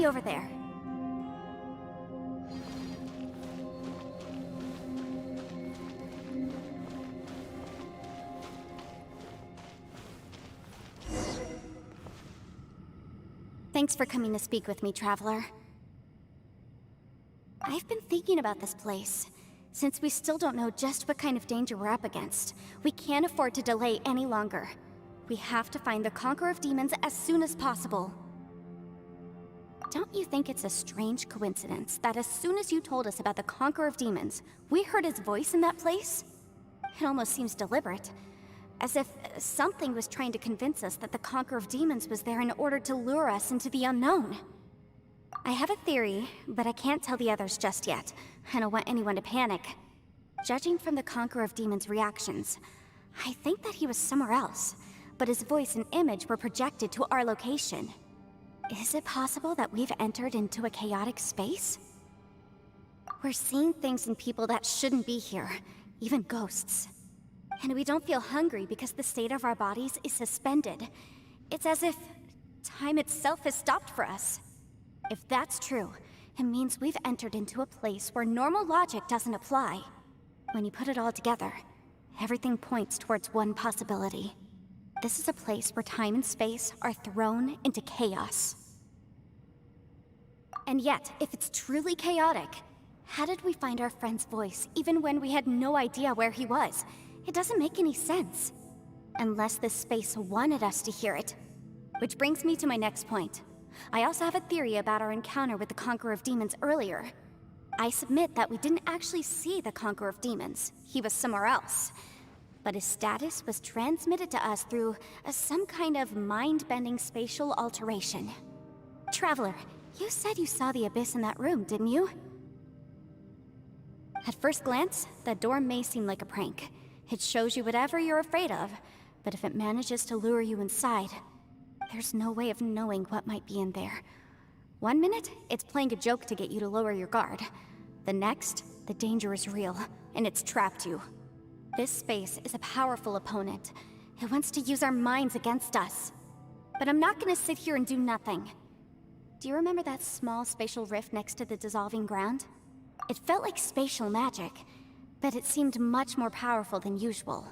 be over there. Thanks for coming to speak with me, Traveler. I've been thinking about this place. Since we still don't know just what kind of danger we're up against, we can't afford to delay any longer. We have to find the Conqueror of Demons as soon as possible. Don't you think it's a strange coincidence that as soon as you told us about the Conqueror of Demons, we heard his voice in that place? It almost seems deliberate. As if something was trying to convince us that the Conqueror of Demons was there in order to lure us into the unknown. I have a theory, but I can't tell the others just yet. I don't want anyone to panic. Judging from the Conqueror of Demons' reactions, I think that he was somewhere else, but his voice and image were projected to our location. Is it possible that we've entered into a chaotic space? We're seeing things and people that shouldn't be here, even ghosts. And we don't feel hungry because the state of our bodies is suspended. It's as if time itself has stopped for us. If that's true, it means we've entered into a place where normal logic doesn't apply. When you put it all together, everything points towards one possibility. This is a place where time and space are thrown into chaos. And yet, if it's truly chaotic, how did we find our friend's voice even when we had no idea where he was? It doesn't make any sense. Unless this space wanted us to hear it. Which brings me to my next point. I also have a theory about our encounter with the Conqueror of Demons earlier. I submit that we didn't actually see the Conqueror of Demons. He was somewhere else. But his status was transmitted to us through some kind of mind-bending spatial alteration. Traveler, you said you saw the abyss in that room, didn't you? At first glance, that door may seem like a prank. It shows you whatever you're afraid of, but if it manages to lure you inside, there's no way of knowing what might be in there. One minute, it's playing a joke to get you to lower your guard. The next, the danger is real, and it's trapped you. This space is a powerful opponent. It wants to use our minds against us. But I'm not gonna sit here and do nothing. Do you remember that small spatial rift next to the dissolving ground? It felt like spatial magic, but it seemed much more powerful than usual.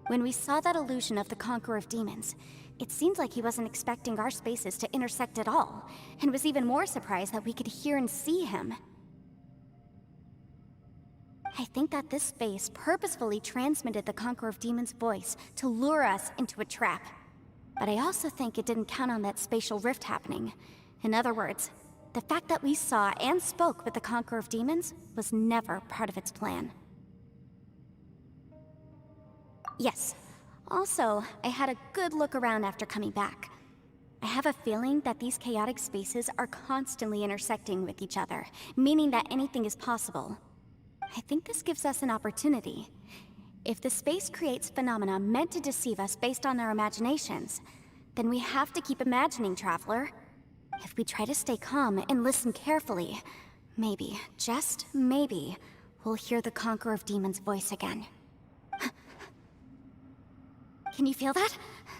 When we saw that illusion of the Conqueror of Demons, it seemed like he wasn't expecting our spaces to intersect at all, and was even more surprised that we could hear and see him. I think that this space purposefully transmitted the Conqueror of Demons' voice to lure us into a trap. But I also think it didn't count on that spatial rift happening. In other words, the fact that we saw and spoke with the Conqueror of Demons was never part of its plan. Yes. Also, I had a good look around after coming back. I have a feeling that these chaotic spaces are constantly intersecting with each other, meaning that anything is possible. I think this gives us an opportunity. If the space creates phenomena meant to deceive us based on our imaginations, then we have to keep imagining, Traveler. If we try to stay calm and listen carefully, maybe, just maybe, we'll hear the Conqueror of Demons' voice again. Can you feel that?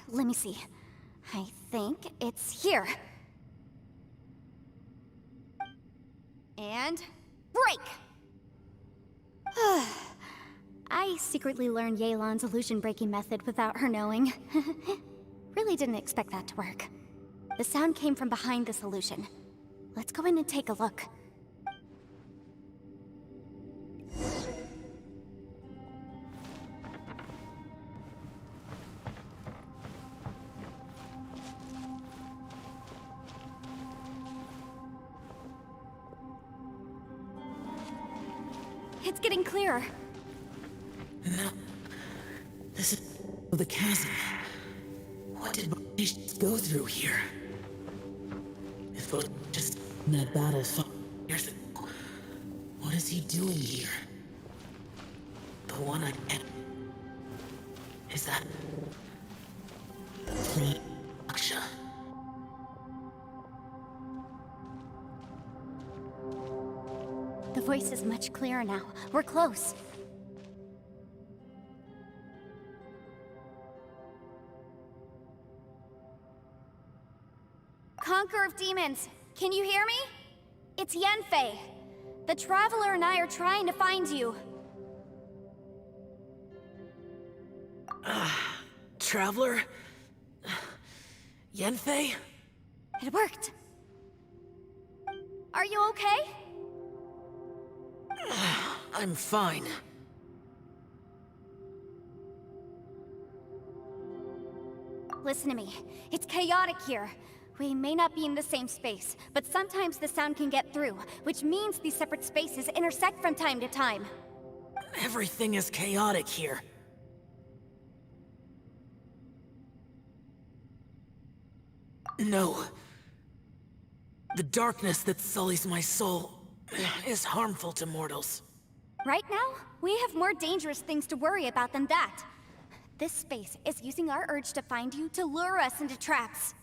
Let me see. I think it's here. And break! I secretly learned Yelan's illusion-breaking method without her knowing. Really didn't expect that to work. The sound came from behind this illusion. Let's go in and take a look. It's getting clearer. No. This is the chasm. What did Banishes go through here? If it was just that bad as 5 years ago, what is he doing here? The one I met. Is that... Aksha? The voice is much clearer now. We're close. Conqueror of Demons, can you hear me? It's Yenfei. The Traveler and I are trying to find you. Traveler? Yenfei? It worked. Are you okay? I'm fine. Listen to me. It's chaotic here. We may not be in the same space, but sometimes the sound can get through, which means these separate spaces intersect from time to time. Everything is chaotic here. No. The darkness that sullies my soul is harmful to mortals. Right now, we have more dangerous things to worry about than that. This space is using our urge to find you to lure us into traps.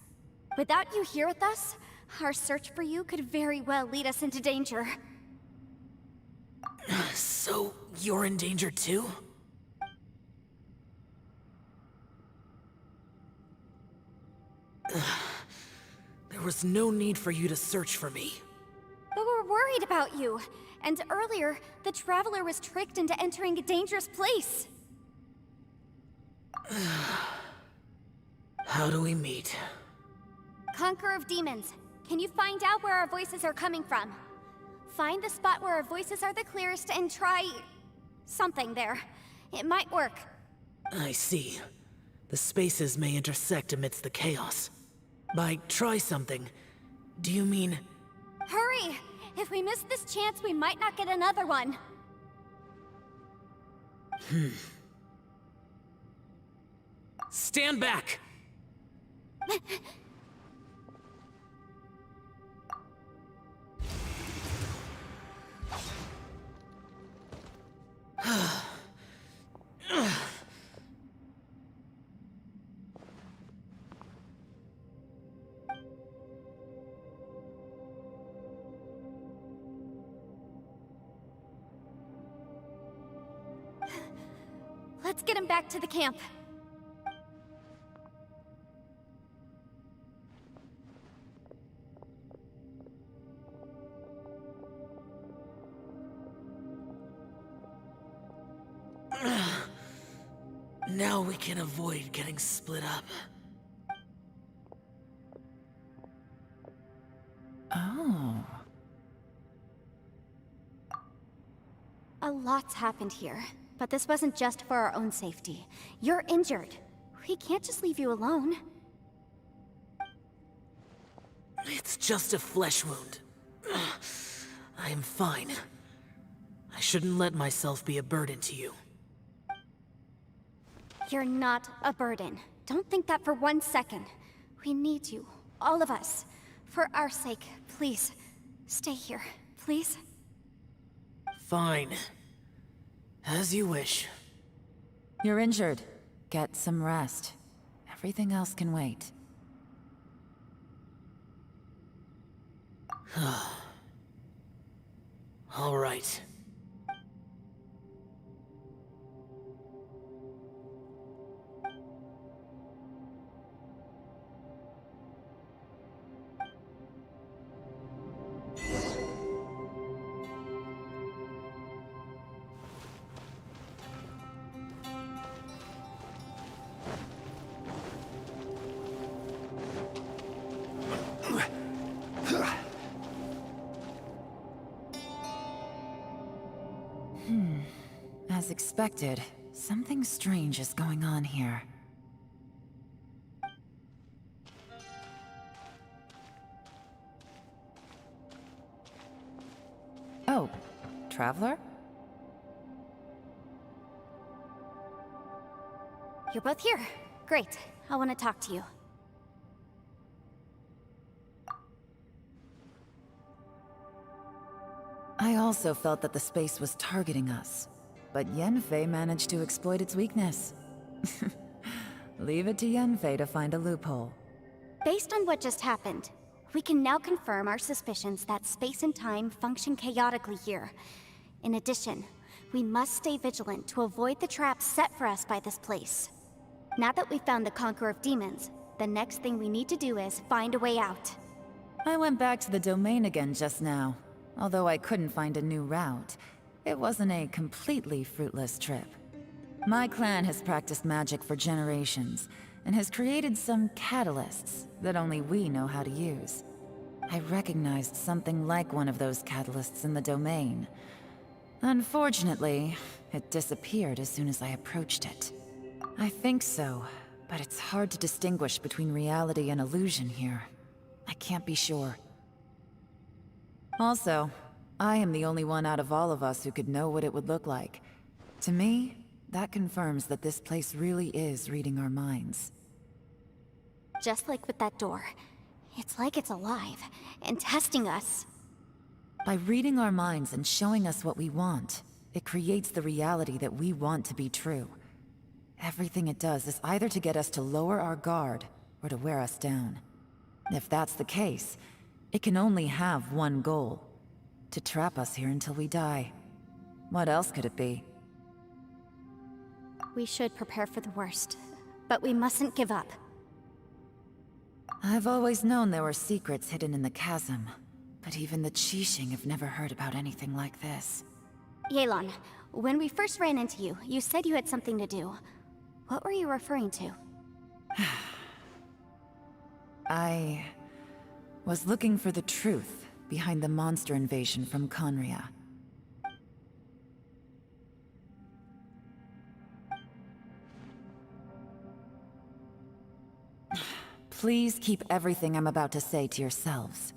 Without you here with us, our search for you could very well lead us into danger. So, you're in danger too? There was no need for you to search for me. But we're worried about you. And earlier, the Traveler was tricked into entering a dangerous place. How do we meet? Conqueror of Demons, can you find out where our voices are coming from? Find the spot where our voices are the clearest and try... something there. It might work. I see. The spaces may intersect amidst the chaos. By try something, do you mean... Hurry! If we miss this chance, we might not get another one. Stand back! Let's get him back to the camp. Now we can avoid getting split up. Oh. A lot's happened here, but this wasn't just for our own safety. You're injured. We can't just leave you alone. It's just a flesh wound. I am fine. I shouldn't let myself be a burden to you. You're not a burden. Don't think that for 1 second. We need you, all of us. For our sake, please, stay here, please. Fine. As you wish. You're injured. Get some rest. Everything else can wait. All right. As expected, something strange is going on here. Oh, Traveler? You're both here. Great. I want to talk to you. I also felt that the space was targeting us, but Yenfei managed to exploit its weakness. Leave it to Yenfei to find a loophole. Based on what just happened, we can now confirm our suspicions that space and time function chaotically here. In addition, we must stay vigilant to avoid the traps set for us by this place. Now that we've found the Conqueror of Demons, the next thing we need to do is find a way out. I went back to the domain again just now. Although I couldn't find a new route, it wasn't a completely fruitless trip. My clan has practiced magic for generations, and has created some catalysts that only we know how to use. I recognized something like one of those catalysts in the domain. Unfortunately, it disappeared as soon as I approached it. I think so, but it's hard to distinguish between reality and illusion here. I can't be sure. Also, I am the only one out of all of us who could know what it would look like. To me, that confirms that this place really is reading our minds. Just like with that door. It's like it's alive, and testing us. By reading our minds and showing us what we want, it creates the reality that we want to be true. Everything it does is either to get us to lower our guard, or to wear us down. If that's the case, it can only have one goal. To trap us here until we die. What else could it be? We should prepare for the worst, but we mustn't give up. I've always known there were secrets hidden in the chasm, but even the Qixing have never heard about anything like this. Yelan, when we first ran into you, you said you had something to do. What were you referring to? I was looking for the truth behind the monster invasion from Conria. Please keep everything I'm about to say to yourselves.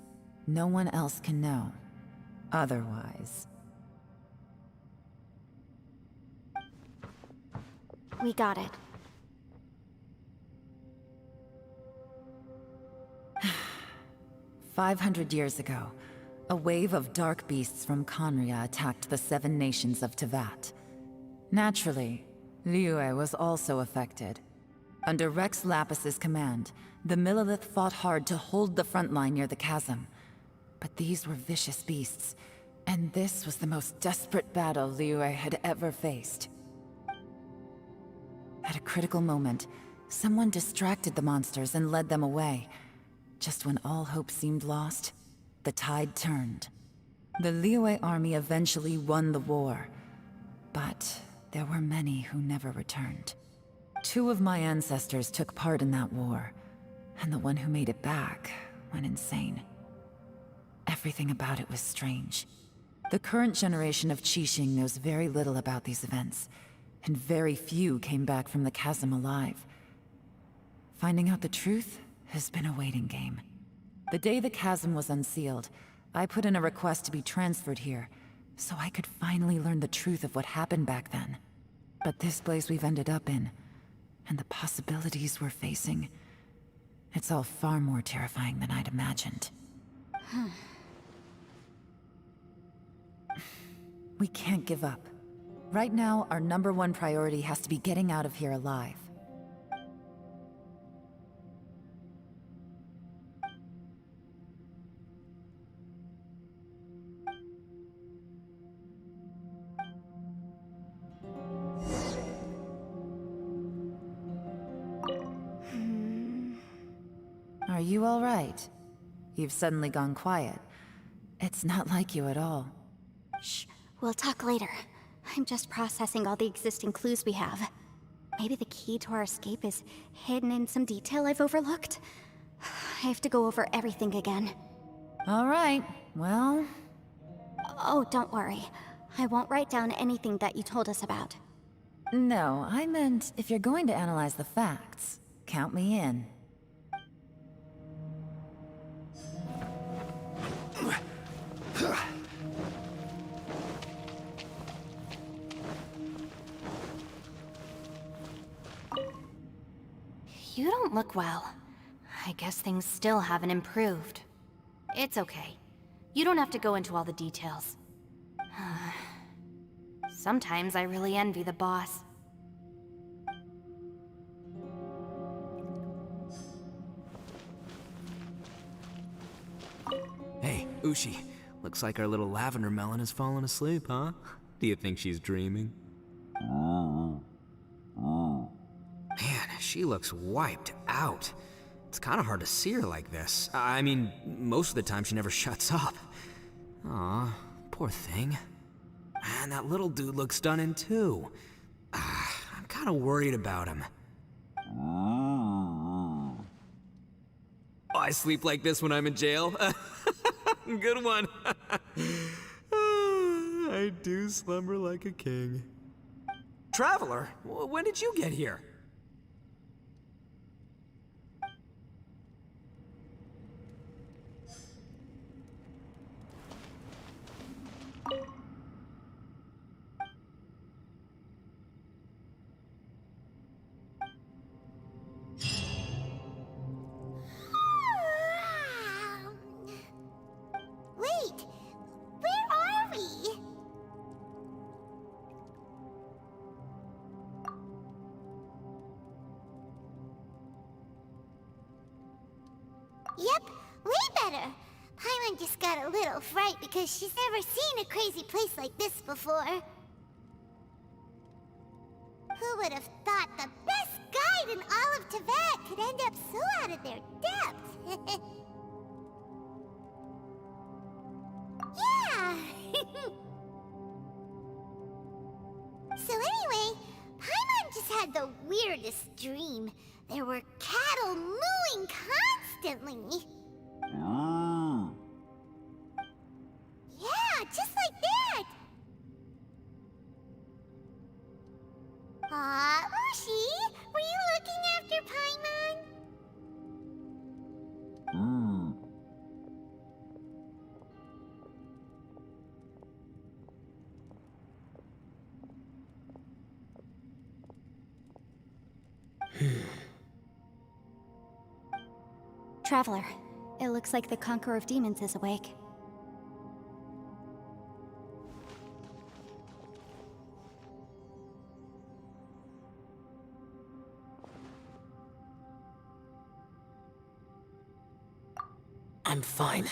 No one else can know. Otherwise... We got it. 500 years ago, a wave of dark beasts from Conria attacked the 7 nations of Tevat. Naturally, Liyue was also affected. Under Rex Lapis's command, the Millelith fought hard to hold the front line near the chasm. But these were vicious beasts, and this was the most desperate battle Liyue had ever faced. At a critical moment, someone distracted the monsters and led them away. Just when all hope seemed lost, the tide turned. The Liyue army eventually won the war, but there were many who never returned. 2 of my ancestors took part in that war, and the one who made it back went insane. Everything about it was strange. The current generation of Qixing knows very little about these events, and very few came back from the chasm alive. Finding out the truth has been a waiting game. The day the chasm was unsealed, I put in a request to be transferred here, so I could finally learn the truth of what happened back then. But this place we've ended up in, and the possibilities we're facing, it's all far more terrifying than I'd imagined. We can't give up. Right now, our #1 priority has to be getting out of here alive. Are you all right? You've suddenly gone quiet. It's not like you at all. Shh, we'll talk later. I'm just processing all the existing clues we have. Maybe the key to our escape is hidden in some detail I've overlooked. I have to go over everything again. All right, well... Oh, don't worry. I won't write down anything that you told us about. No, I meant if you're going to analyze the facts, count me in. You don't look well. I guess things still haven't improved. It's okay. You don't have to go into all the details. Sometimes I really envy the boss. Hey, Ushi. Looks like our little lavender melon has fallen asleep, huh? Do you think she's dreaming? Man, she looks wiped out. It's kind of hard to see her like this. I mean, most of the time she never shuts up. Aw, poor thing. Man, that little dude looks stunning too. I'm kind of worried about him. Oh, I sleep like this when I'm in jail? Good one. I do slumber like a king. Traveler, when did you get here? Wait, where are we? Yep, way better. Paimon just got a little fright because she's never seen a crazy place like this before. Who would have thought the best guide in all of Tibet could end up so out of their depth? Yeah! So anyway, Paimon just had the weirdest dream. There were cattle mooing constantly. Yeah, just like that! Aw, Ushi, were you looking after Paimon? Traveler, it looks like the Conqueror of Demons is awake. I'm fine.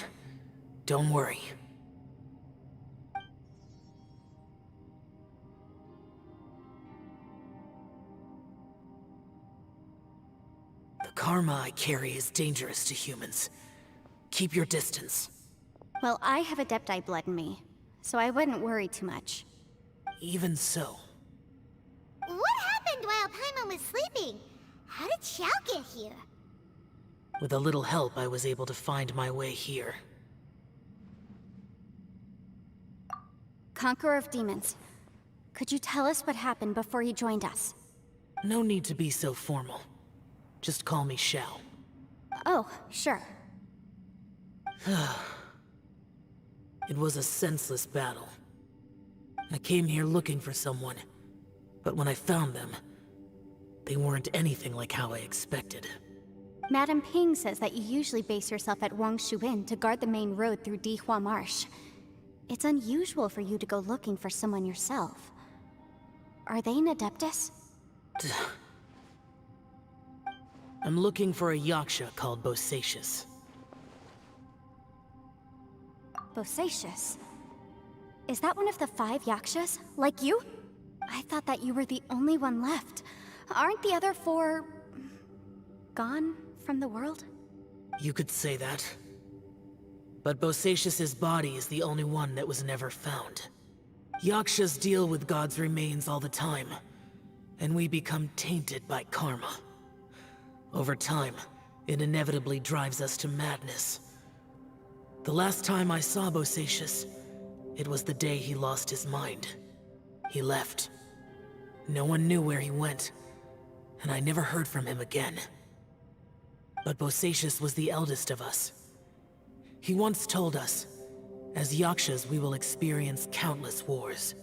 Don't worry. The karma I carry is dangerous to humans. Keep your distance. Well, I have Adepti blood in me, so I wouldn't worry too much. Even so. What happened while Paimon was sleeping? How did Xiao get here? With a little help, I was able to find my way here. Conqueror of Demons, could you tell us what happened before you joined us? No need to be so formal. Just call me Xiao. Oh, sure. It was a senseless battle. I came here looking for someone, but when I found them, they weren't anything like how I expected. Madame Ping says that you usually base yourself at Wangshu Inn to guard the main road through Dihua Marsh. It's unusual for you to go looking for someone yourself. Are they an Adeptus? I'm looking for a Yaksha called Bosacius. Bosacius? Is that one of the 5 Yakshas, like you? I thought that you were the only one left. Aren't the other 4... gone from the world? You could say that. But Bosacius's body is the only one that was never found. Yakshas deal with God's remains all the time, and we become tainted by karma. Over time, it inevitably drives us to madness. The last time I saw Bosacius, it was the day he lost his mind. He left. No one knew where he went, and I never heard from him again. But Bosacius was the eldest of us. He once told us, as Yakshas we will experience countless wars.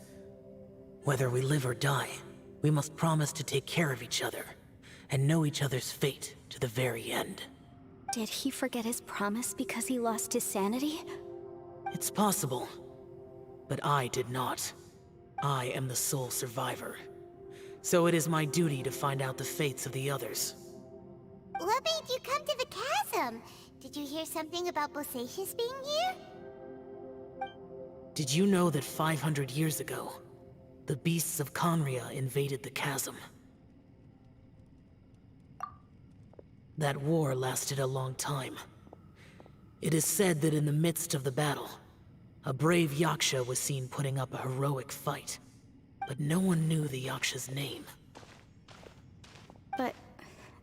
Whether we live or die, we must promise to take care of each other, and know each other's fate to the very end. Did he forget his promise because he lost his sanity? It's possible, but I did not. I am the sole survivor. So it is my duty to find out the fates of the others. What made you come to the chasm? Did you hear something about Bosacius being here? Did you know that 500 years ago, the beasts of Conria invaded the chasm? That war lasted a long time. It is said that in the midst of the battle, a brave Yaksha was seen putting up a heroic fight. But no one knew the Yaksha's name. But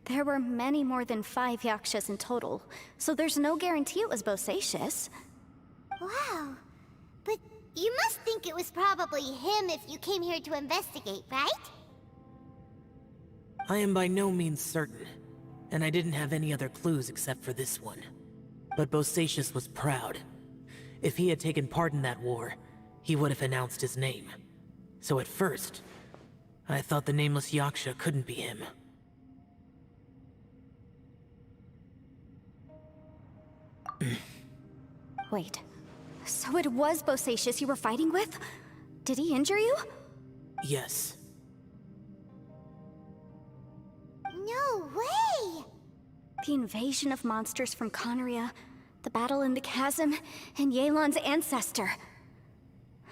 there were many more than 5 Yakshas in total, so there's no guarantee it was Bosacius. Wow. But you must think it was probably him if you came here to investigate, right? I am by no means certain, and I didn't have any other clues except for this one. But Bosacius was proud. If he had taken part in that war, he would have announced his name. So at first, I thought the nameless Yaksha couldn't be him. Wait, so it was Bosacius you were fighting with? Did he injure you? Yes. No way! The invasion of monsters from Conria, the battle in the chasm, and Yelan's ancestor.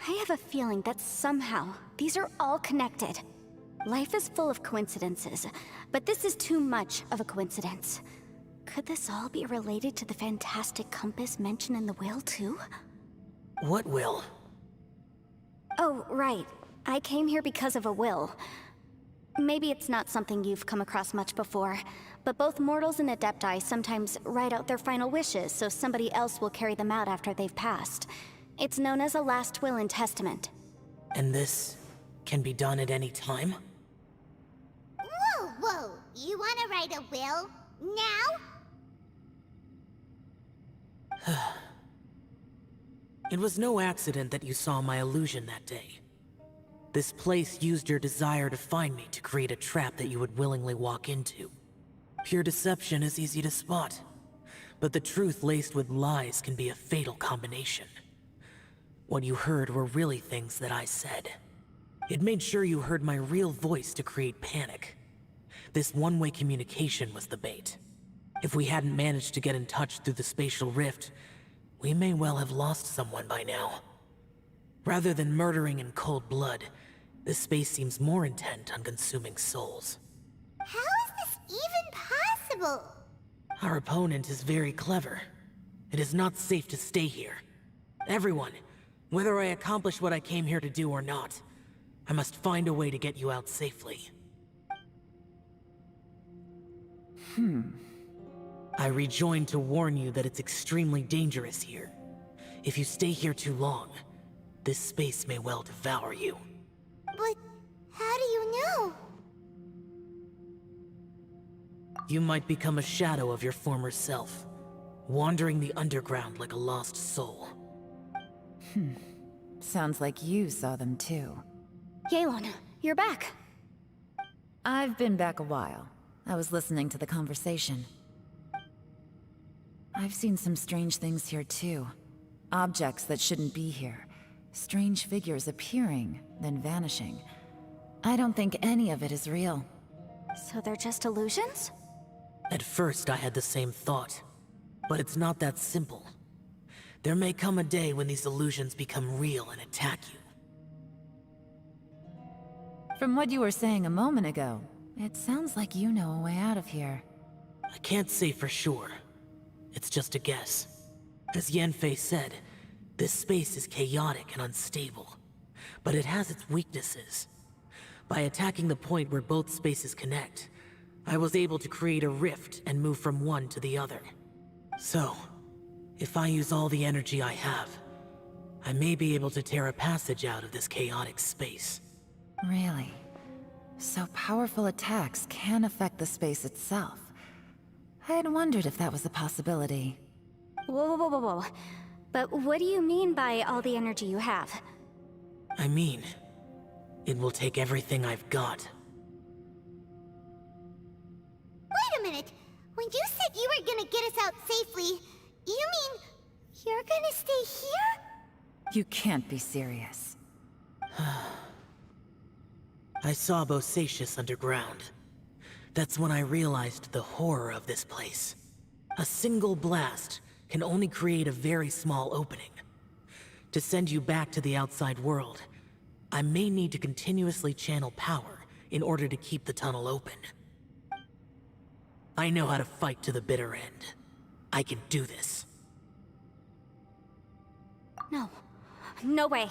I have a feeling that somehow these are all connected. Life is full of coincidences, but this is too much of a coincidence. Could this all be related to the fantastic compass mentioned in the will, too? What will? Oh, right. I came here because of a will. Maybe it's not something you've come across much before, but both mortals and Adepti sometimes write out their final wishes so somebody else will carry them out after they've passed. It's known as a last will and testament. And this can be done at any time? Whoa, whoa! You wanna write a will? Now? It was no accident that you saw my illusion that day. This place used your desire to find me to create a trap that you would willingly walk into. Pure deception is easy to spot, but the truth laced with lies can be a fatal combination. What you heard were really things that I said. It made sure you heard my real voice to create panic. This one-way communication was the bait. If we hadn't managed to get in touch through the spatial rift, we may well have lost someone by now. Rather than murdering in cold blood, this space seems more intent on consuming souls. How is this even possible? Our opponent is very clever. It is not safe to stay here. Everyone, whether I accomplish what I came here to do or not, I must find a way to get you out safely. I rejoined to warn you that it's extremely dangerous here. If you stay here too long, this space may well devour you. But how do you know? You might become a shadow of your former self, wandering the underground like a lost soul. Sounds like you saw them too. Yelan, you're back. I've been back a while. I was listening to the conversation. I've seen some strange things here too. Objects that shouldn't be here. Strange figures appearing, then vanishing. I don't think any of it is real. So they're just illusions? At first I had the same thought, but it's not that simple. There may come a day when these illusions become real and attack you. From what you were saying a moment ago, it sounds like you know a way out of here. I can't say for sure. It's just a guess. As Yanfei said, this space is chaotic and unstable, but it has its weaknesses. By attacking the point where both spaces connect, I was able to create a rift and move from one to the other. So, if I use all the energy I have, I may be able to tear a passage out of this chaotic space. Really? So powerful attacks can affect the space itself. I'd wondered if that was a possibility. Whoa, whoa, whoa, whoa. But what do you mean by all the energy you have? I mean, it will take everything I've got. Wait a minute! When you said you were gonna get us out safely, you mean you're gonna stay here? You can't be serious. I saw Bosacius underground. That's when I realized the horror of this place. A single blast can only create a very small opening. To send you back to the outside world, I may need to continuously channel power in order to keep the tunnel open. I know how to fight to the bitter end. I can do this. No. No way.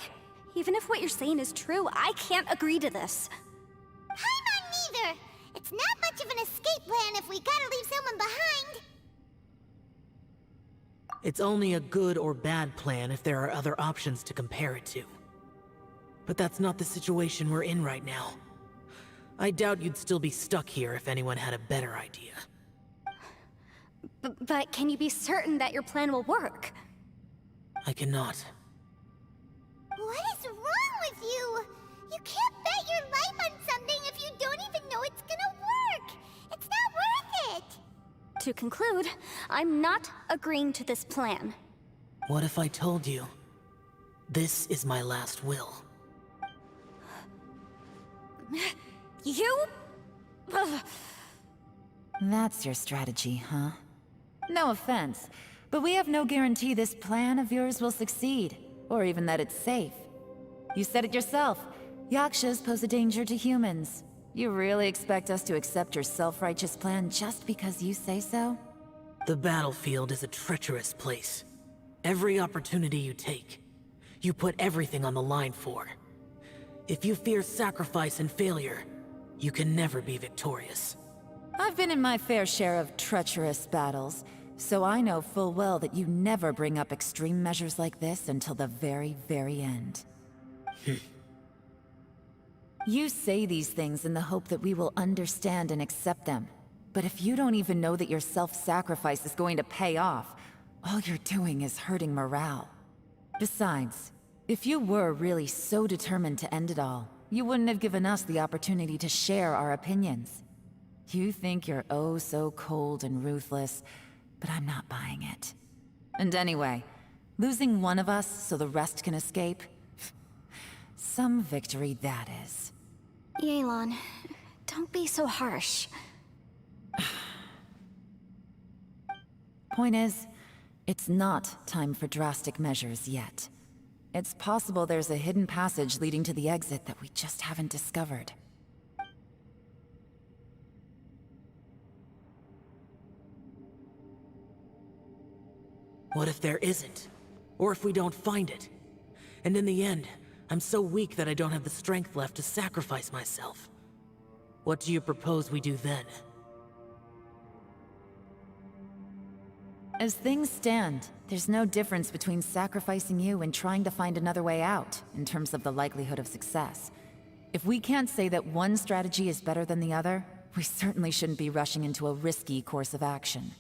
Even if what you're saying is true, I can't agree to this. I'm not neither. It's not much of an escape plan if we gotta leave someone behind. It's only a good or bad plan if there are other options to compare it to. But that's not the situation we're in right now. I doubt you'd still be stuck here if anyone had a better idea. But can you be certain that your plan will work? I cannot. What is wrong with you? You can't bet your life on something if you don't even know it's gonna work. It's not worth it. To conclude, I'm not agreeing to this plan. What if I told you? This is my last will. You? Ugh. That's your strategy, huh? No offense, but we have no guarantee this plan of yours will succeed, or even that it's safe. You said it yourself. Yakshas pose a danger to humans. You really expect us to accept your self-righteous plan just because you say so? The battlefield is a treacherous place. Every opportunity you take, you put everything on the line for. If you fear sacrifice and failure, you can never be victorious. I've been in my fair share of treacherous battles, so I know full well that you never bring up extreme measures like this until the very, very end. You say these things in the hope that we will understand and accept them. But if you don't even know that your self-sacrifice is going to pay off, all you're doing is hurting morale. Besides, if you were really so determined to end it all, you wouldn't have given us the opportunity to share our opinions. You think you're oh so cold and ruthless, but I'm not buying it. And anyway, losing one of us so the rest can escape? Some victory that is. Yelan, don't be so harsh. Point is, it's not time for drastic measures yet. It's possible there's a hidden passage leading to the exit that we just haven't discovered. What if there isn't? Or if we don't find it? And in the end, I'm so weak that I don't have the strength left to sacrifice myself. What do you propose we do then? As things stand, there's no difference between sacrificing you and trying to find another way out, in terms of the likelihood of success. If we can't say that one strategy is better than the other, we certainly shouldn't be rushing into a risky course of action.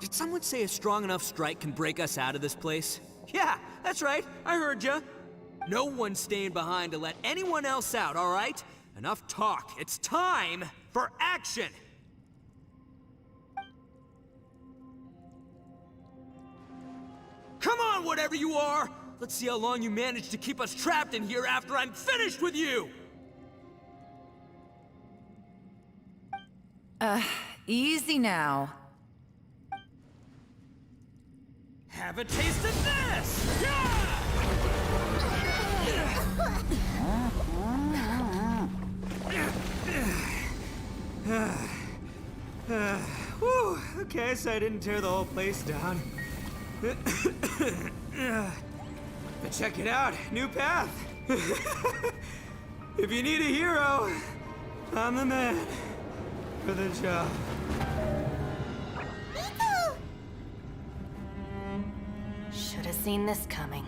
Did someone say a strong enough strike can break us out of this place? Yeah, that's right. I heard ya. No one's staying behind to let anyone else out, all right? Enough talk. It's time for action! Come on, whatever you are! Let's see how long you manage to keep us trapped in here after I'm finished with you! Easy now. Have a taste of this! Yeah! Whew, okay, so I didn't tear the whole place down. But check it out, new path. If you need a hero, I'm the man for the job. Miko! Should have seen this coming.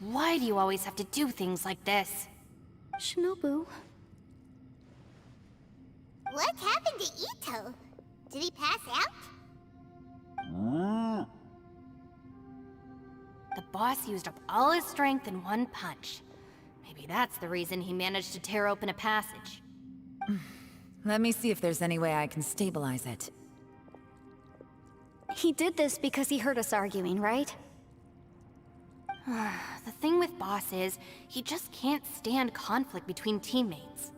Why do you always have to do things like this? Shinobu, What happened to Ito? Did he pass out? The boss used up all his strength in one punch. Maybe that's the reason he managed to tear open a passage. Let me see if there's any way I can stabilize it. he did this because he heard us arguing, right? The thing with Boss is, he just can't stand conflict between teammates.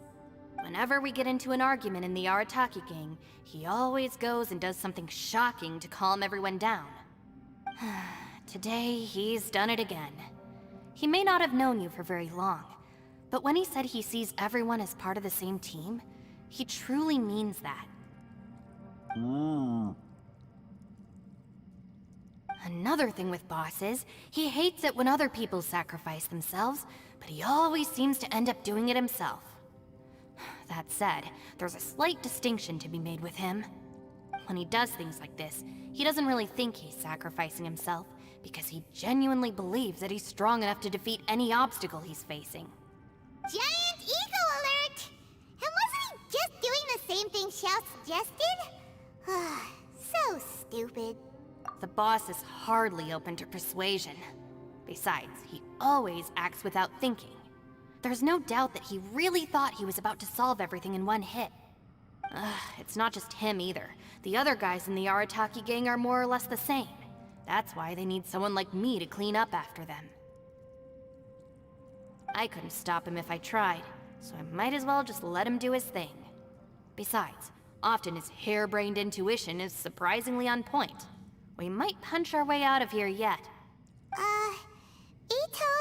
Whenever we get into an argument in the Arataki gang, he always goes and does something shocking to calm everyone down. Today, he's done it again. He may not have known you for very long, but when he said he sees everyone as part of the same team, he truly means that. Another thing with Boss is, he hates it when other people sacrifice themselves, but he always seems to end up doing it himself. That said, there's a slight distinction to be made with him. When he does things like this, he doesn't really think he's sacrificing himself, because he genuinely believes that he's strong enough to defeat any obstacle he's facing. Giant ego alert! And wasn't he just doing the same thing Xiao suggested? So stupid. The boss is hardly open to persuasion. Besides, he always acts without thinking. There's no doubt that he really thought he was about to solve everything in one hit. It's not just him either. The other guys in the Arataki gang are more or less the same. That's why they need someone like me to clean up after them. I couldn't stop him if I tried, so I might as well just let him do his thing. Besides, often his harebrained intuition is surprisingly on point. We might punch our way out of here yet. Ito,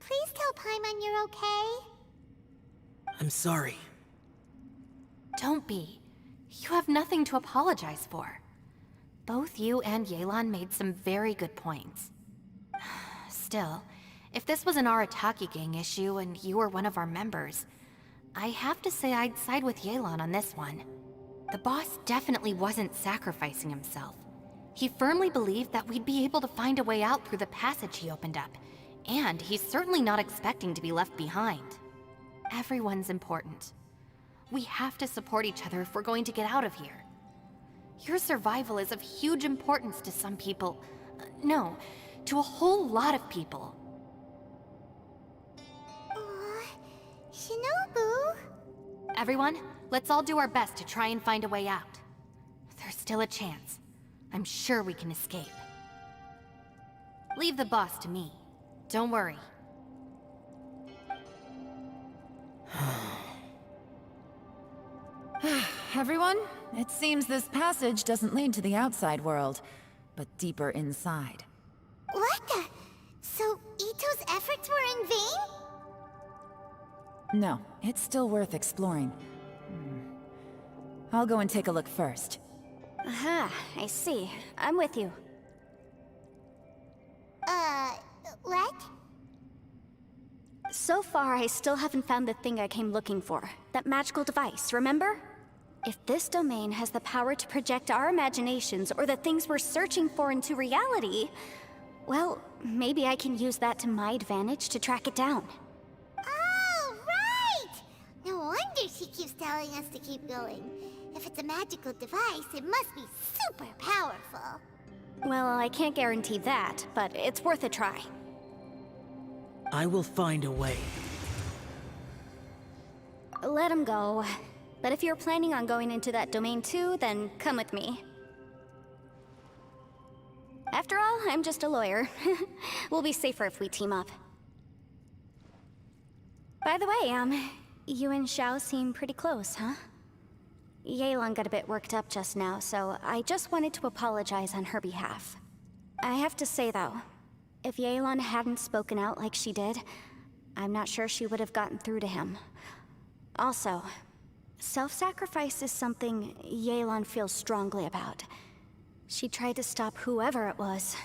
please tell Paimon you're okay. I'm sorry. Don't be. You have nothing to apologize for. Both you and Yelan made some very good points. Still, if this was an Arataki gang issue and you were one of our members, I have to say I'd side with Yelan on this one. The boss definitely wasn't sacrificing himself. He firmly believed that we'd be able to find a way out through the passage he opened up, and he's certainly not expecting to be left behind. Everyone's important. We have to support each other if we're going to get out of here. Your survival is of huge importance to some people. No, to a whole lot of people. Shinobu? Everyone, let's all do our best to try and find a way out. There's still a chance. I'm sure we can escape. Leave the boss to me. Don't worry. Everyone, it seems this passage doesn't lead to the outside world, but deeper inside. What the? So Ito's efforts were in vain? No, it's still worth exploring. I'll go and take a look first. Aha, I see. I'm with you. What? So far, I still haven't found the thing I came looking for. That magical device, remember? If this domain has the power to project our imaginations or the things we're searching for into reality, well, maybe I can use that to my advantage to track it down. Oh, right! No wonder she keeps telling us to keep going. If it's a magical device, it must be super powerful. Well, I can't guarantee that, but it's worth a try. I will find a way. Let him go. But if you're planning on going into that domain too, then come with me. After all, I'm just a lawyer. We'll be safer if we team up. By the way, you and Xiao seem pretty close, huh? Yelan got a bit worked up just now, so I just wanted to apologize on her behalf. I have to say though, if Yelan hadn't spoken out like she did, I'm not sure she would have gotten through to him. Also, self-sacrifice is something Yelan feels strongly about. She tried to stop whoever it was.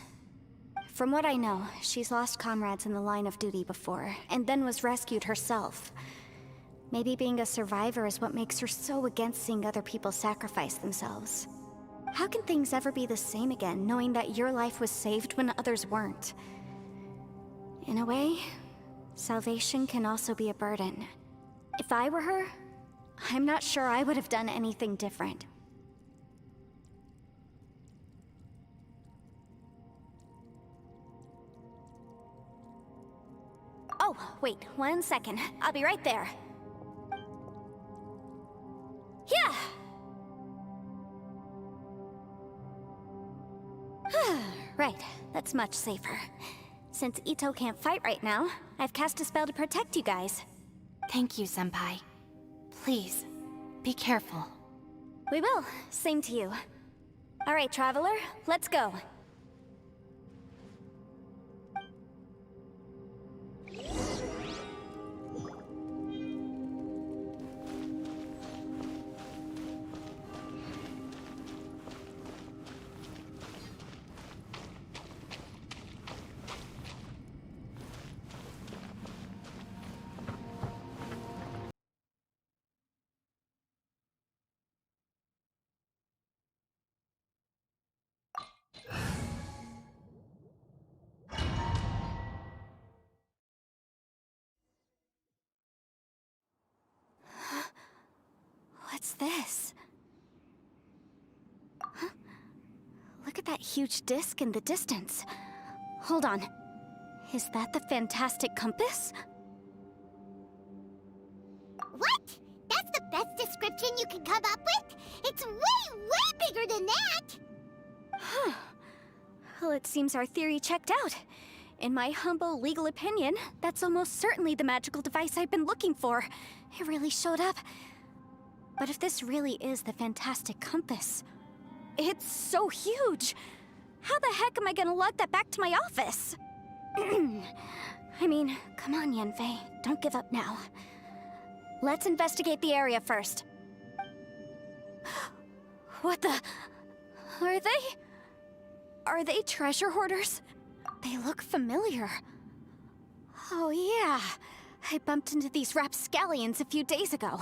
From what I know, she's lost comrades in the line of duty before, and then was rescued herself. Maybe being a survivor is what makes her so against seeing other people sacrifice themselves. How can things ever be the same again, knowing that your life was saved when others weren't? In a way, salvation can also be a burden. If I were her, I'm not sure I would have done anything different. Oh, wait, 1 second. I'll be right there. Yeah! Right, that's much safer. Since Ito can't fight right now, I've cast a spell to protect you guys. Thank you, Senpai. Please, be careful. We will. Same to you. All right, Traveler, let's go. What's this? Huh? Look at that huge disc in the distance. Hold on. Is that the fantastic compass? What? That's the best description you can come up with? It's way, way bigger than that! Huh. Well, it seems our theory checked out. In my humble legal opinion, that's almost certainly the magical device I've been looking for. It really showed up. But if this really is the fantastic compass, it's so huge! How the heck am I gonna lug that back to my office? I mean, come on, Yanfei. Don't give up now. Let's investigate the area first. What the... Are they... Are they treasure hoarders? They look familiar. Oh yeah, I bumped into these rapscallions a few days ago.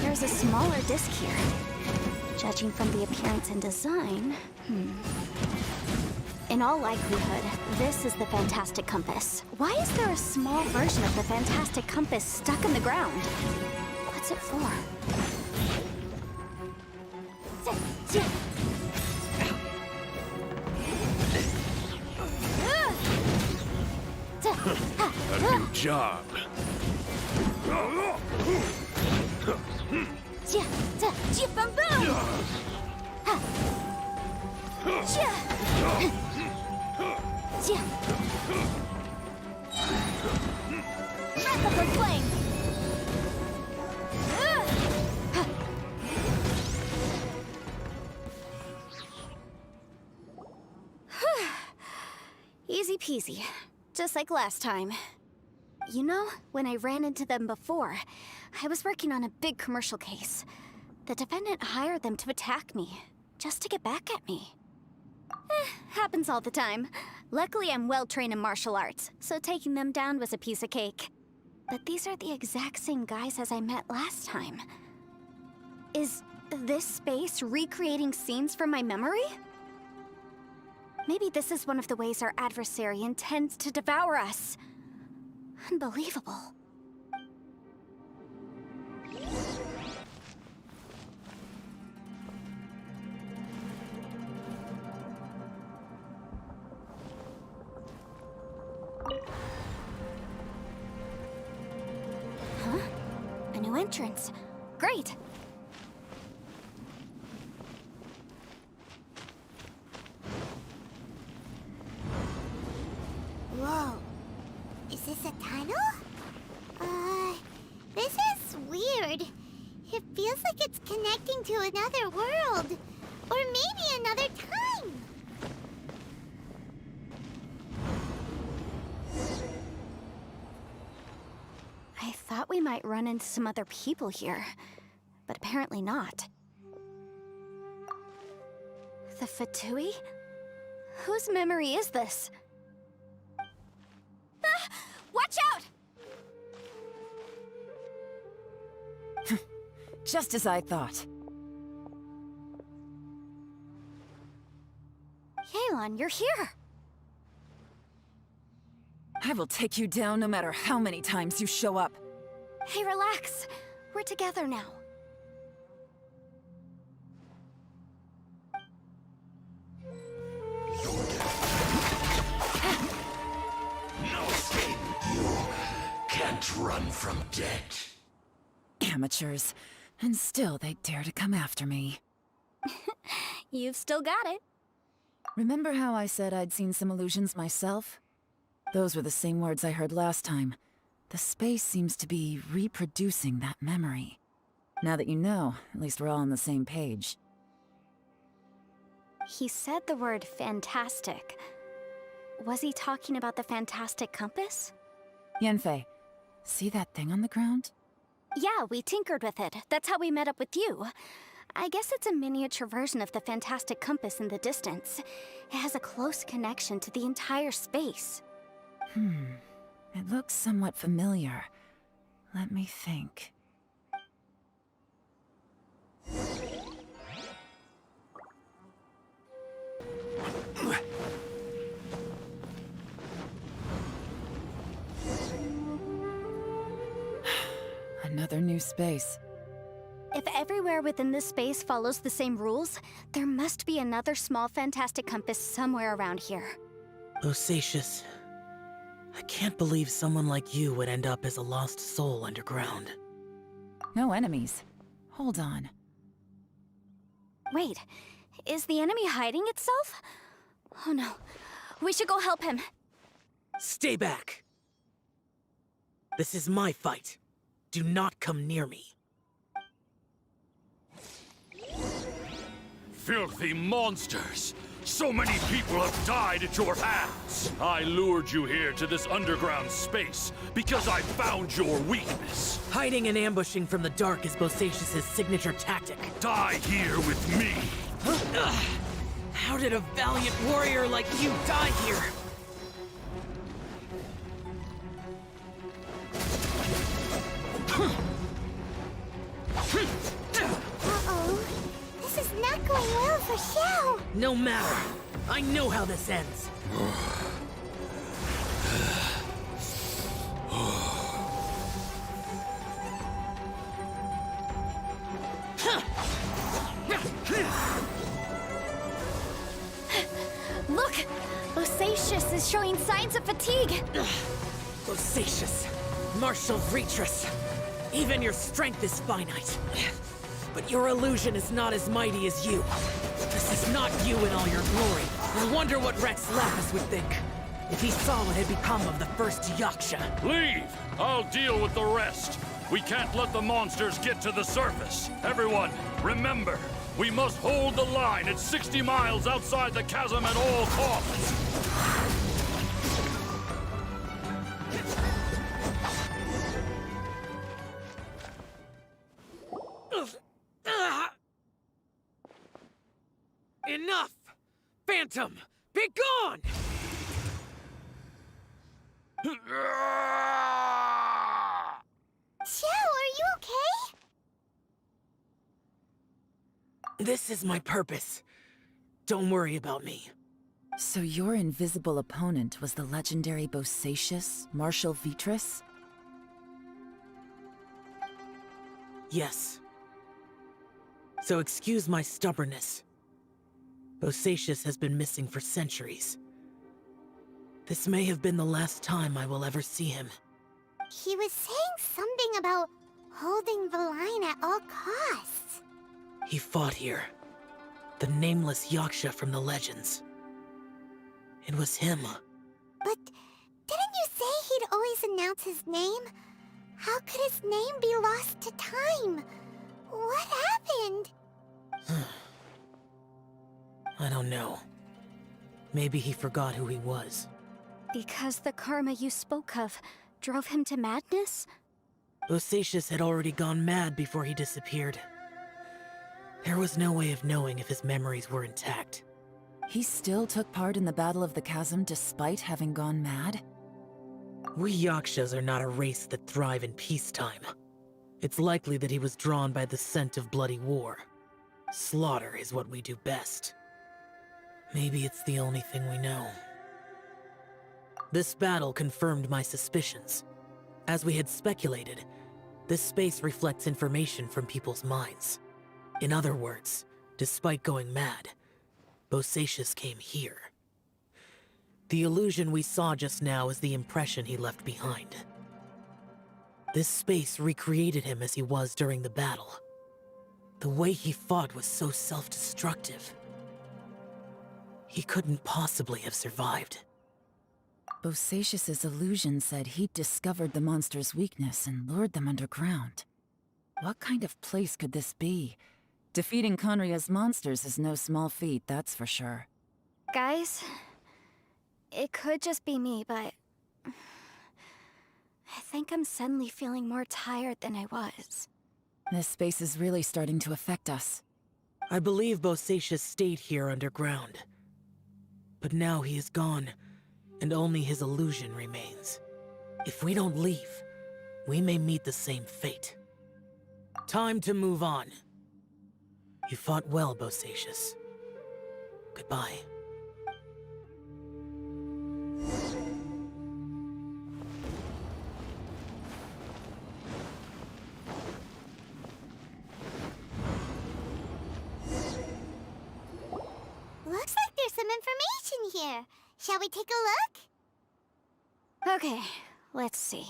There's a smaller disc here. Judging from the appearance and design, In all likelihood, this is the fantastic compass. Why is there a small version of the fantastic compass stuck in the ground? What's it for? A new job. Wrap up with flame! Easy peasy. Just like last time. You know, when I ran into them before, I was working on a big commercial case. The defendant hired them to attack me, just to get back at me. Happens all the time. Luckily, I'm well-trained in martial arts, so taking them down was a piece of cake. But these are the exact same guys as I met last time. Is this space recreating scenes from my memory? Maybe this is one of the ways our adversary intends to devour us. Unbelievable. Huh? A new entrance. Great! Whoa. Is this a tunnel? This is weird. It feels like it's connecting to another world. Or maybe another time. I thought we might run into some other people here, but apparently not. The Fatui? Whose memory is this? Ah! Watch out! Just as I thought. Yelan, you're here! I will take you down no matter how many times you show up. Hey, relax. We're together now. No escape. You can't run from death. Amateurs. And still they dare to come after me. You've still got it. Remember how I said I'd seen some illusions myself? Those were the same words I heard last time. The space seems to be reproducing that memory. Now that you know, at least we're all on the same page. He said the word fantastic. Was he talking about the fantastic compass? Yanfei, see that thing on the ground? Yeah, we tinkered with it. That's how we met up with you. I guess it's a miniature version of the fantastic compass in the distance. It has a close connection to the entire space. It looks somewhat familiar. Let me think. Another new space. If everywhere within this space follows the same rules, there must be another small fantastic compass somewhere around here. Bosacius, I can't believe someone like you would end up as a lost soul underground. No enemies. Hold on. Wait, is the enemy hiding itself? Oh no, we should go help him. Stay back! This is my fight. Do not come near me. Filthy monsters! So many people have died at your hands! I lured you here to this underground space because I found your weakness. Hiding and ambushing from the dark is Bosacius' signature tactic. Die here with me! How did a valiant warrior like you die here? Uh-oh. This is not going well for Xiao. No matter. I know how this ends. Look! Bosacius is showing signs of fatigue! Bosacius, Martial Retris, even your strength is finite. But your illusion is not as mighty as you. This is not you in all your glory. I wonder what Rex Lapis would think if he saw what had become of the first Yaksha. Leave! I'll deal with the rest. We can't let the monsters get to the surface. Everyone, remember, we must hold the line at 60 miles outside the chasm at all costs. Enough! Phantom, be gone! Xiao, are you okay? This is my purpose. Don't worry about me. So your invisible opponent was the legendary Bosacius, Martial Vitris? Yes. So excuse my stubbornness. Bosacius has been missing for centuries. This may have been the last time I will ever see him. He was saying something about holding the line at all costs. He fought here. The nameless Yaksha from the legends. It was him. But didn't you say he'd always announce his name? How could his name be lost to time? What happened? I don't know. Maybe he forgot who he was. Because the karma you spoke of drove him to madness? Bosacius had already gone mad before he disappeared. There was no way of knowing if his memories were intact. He still took part in the Battle of the Chasm despite having gone mad? We Yakshas are not a race that thrive in peacetime. It's likely that he was drawn by the scent of bloody war. Slaughter is what we do best. Maybe it's the only thing we know. This battle confirmed my suspicions. As we had speculated, this space reflects information from people's minds. In other words, despite going mad, Bosacius came here. The illusion we saw just now is the impression he left behind. This space recreated him as he was during the battle. The way he fought was so self-destructive. He couldn't possibly have survived. Bosacius's illusion said he'd discovered the monster's weakness and lured them underground. What kind of place could this be? Defeating Conria's monsters is no small feat, that's for sure. Guys, it could just be me, but I think I'm suddenly feeling more tired than I was. This space is really starting to affect us. I believe Bosacius stayed here underground. But now he is gone, and only his illusion remains. If we don't leave, we may meet the same fate. Time to move on. You fought well, Bosacius. Goodbye. Looks like there's some information here. Shall we take a look? Okay, let's see.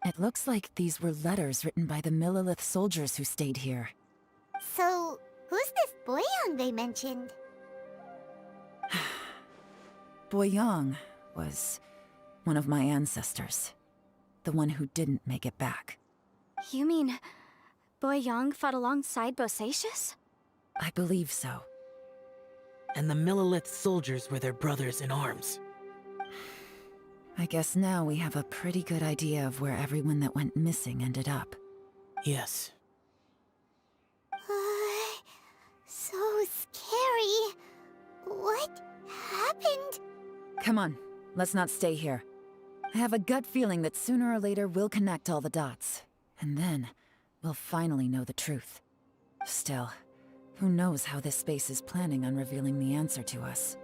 It looks like these were letters written by the Millelith soldiers who stayed here. So, who's this Boyang they mentioned? Boyang was one of my ancestors. The one who didn't make it back. You mean Boyang fought alongside Bosacius? I believe so. And the Millelith soldiers were their brothers in arms. I guess now we have a pretty good idea of where everyone that went missing ended up. Yes. So scary. What happened? Come on, let's not stay here. I have a gut feeling that sooner or later we'll connect all the dots. And then, we'll finally know the truth. Still, who knows how this space is planning on revealing the answer to us.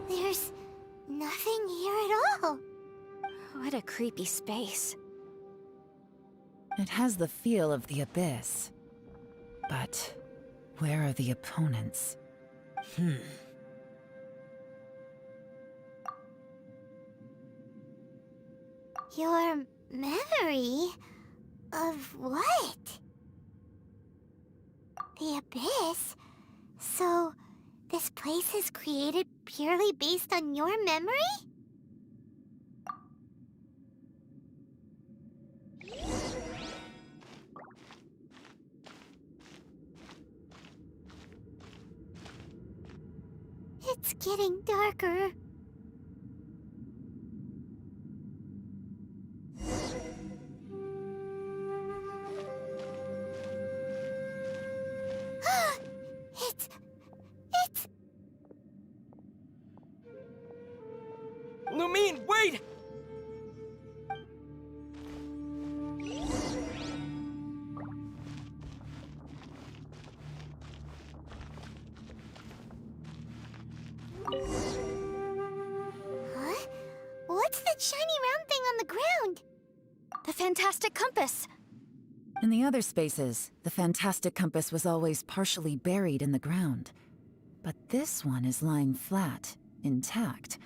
There's nothing here at all. What a creepy space. It has the feel of the abyss. But where are the opponents? Your memory of what? The abyss? So, this place is created purely based on your memory? It's getting darker. It's... Lumine, wait! Huh? What's that shiny round thing on the ground? The fantastic compass! In the other spaces, the fantastic compass was always partially buried in the ground. But this one is lying flat, intact,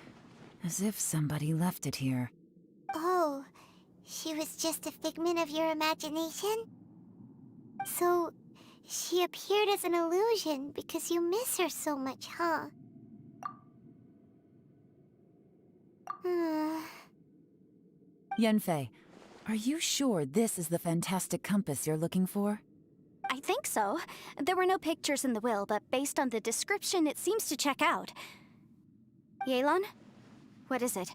as if somebody left it here. Oh, she was just a figment of your imagination? So, she appeared as an illusion because you miss her so much, huh? Yanfei, are you sure this is the fantastic compass you're looking for? I think so. There were no pictures in the will, but based on the description, it seems to check out. Yelan? What is it?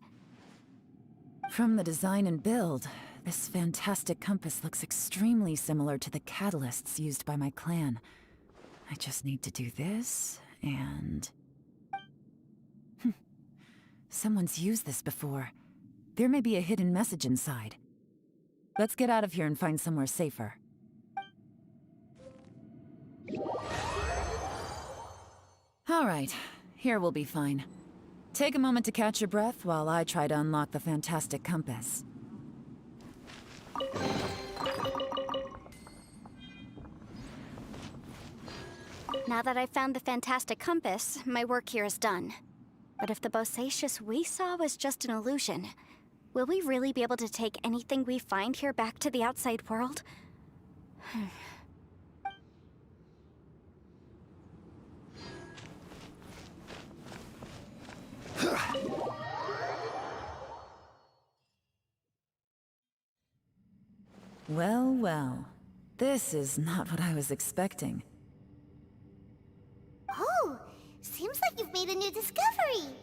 From the design and build, this fantastic compass looks extremely similar to the catalysts used by my clan. I just need to do this, and... Someone's used this before. There may be a hidden message inside. Let's get out of here and find somewhere safer. Alright, here we'll be fine. Take a moment to catch your breath while I try to unlock the fantastic compass. Now that I've found the fantastic compass, my work here is done. But if the Bosacious we saw was just an illusion, will we really be able to take anything we find here back to the outside world? Well, well. This is not what I was expecting. Oh, seems like you've made a new discovery.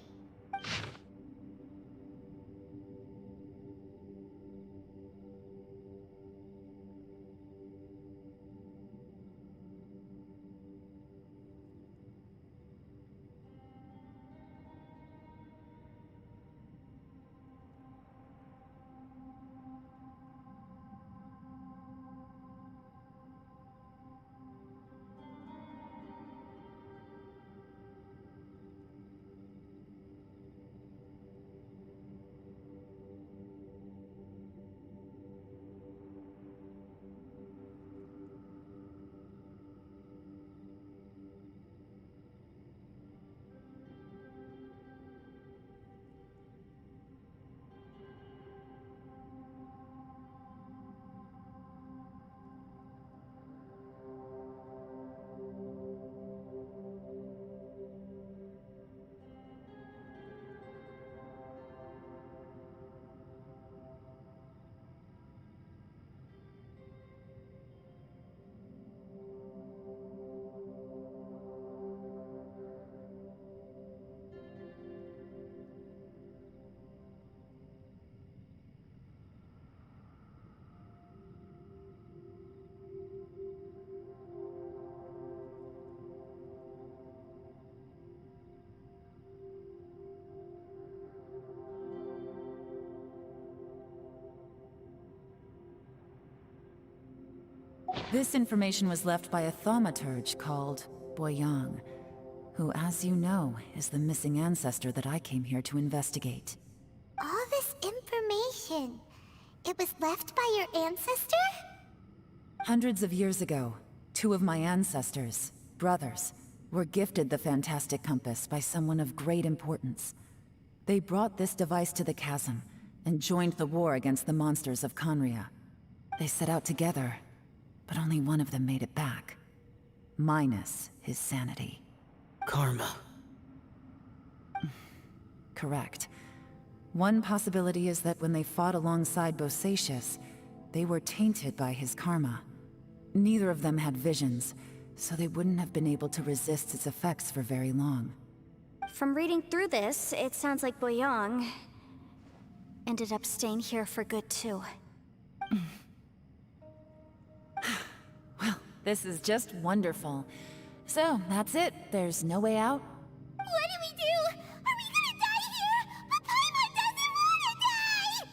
This information was left by a thaumaturge called Boyang, who, as you know, is the missing ancestor that I came here to investigate. All this information, it was left by your ancestor? Hundreds of years ago, two of my ancestors, brothers, were gifted the fantastic compass by someone of great importance. They brought this device to the chasm and joined the war against the monsters of Conria. They set out together, but only one of them made it back. Minus his sanity. Karma. Correct. One possibility is that when they fought alongside Bosacious, they were tainted by his karma. Neither of them had visions, so they wouldn't have been able to resist its effects for very long. From reading through this, it sounds like Boyang ended up staying here for good too. Well, this is just wonderful. So, that's it. There's no way out? What do we do? Are we gonna die here? But Paimon doesn't wanna die!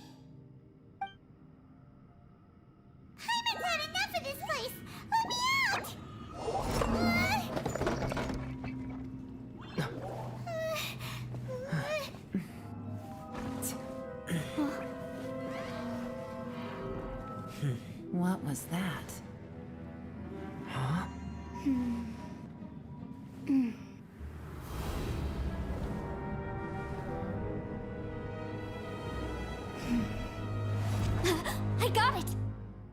Paimon's had enough of this place! Let me out! What was that? Huh? I got it!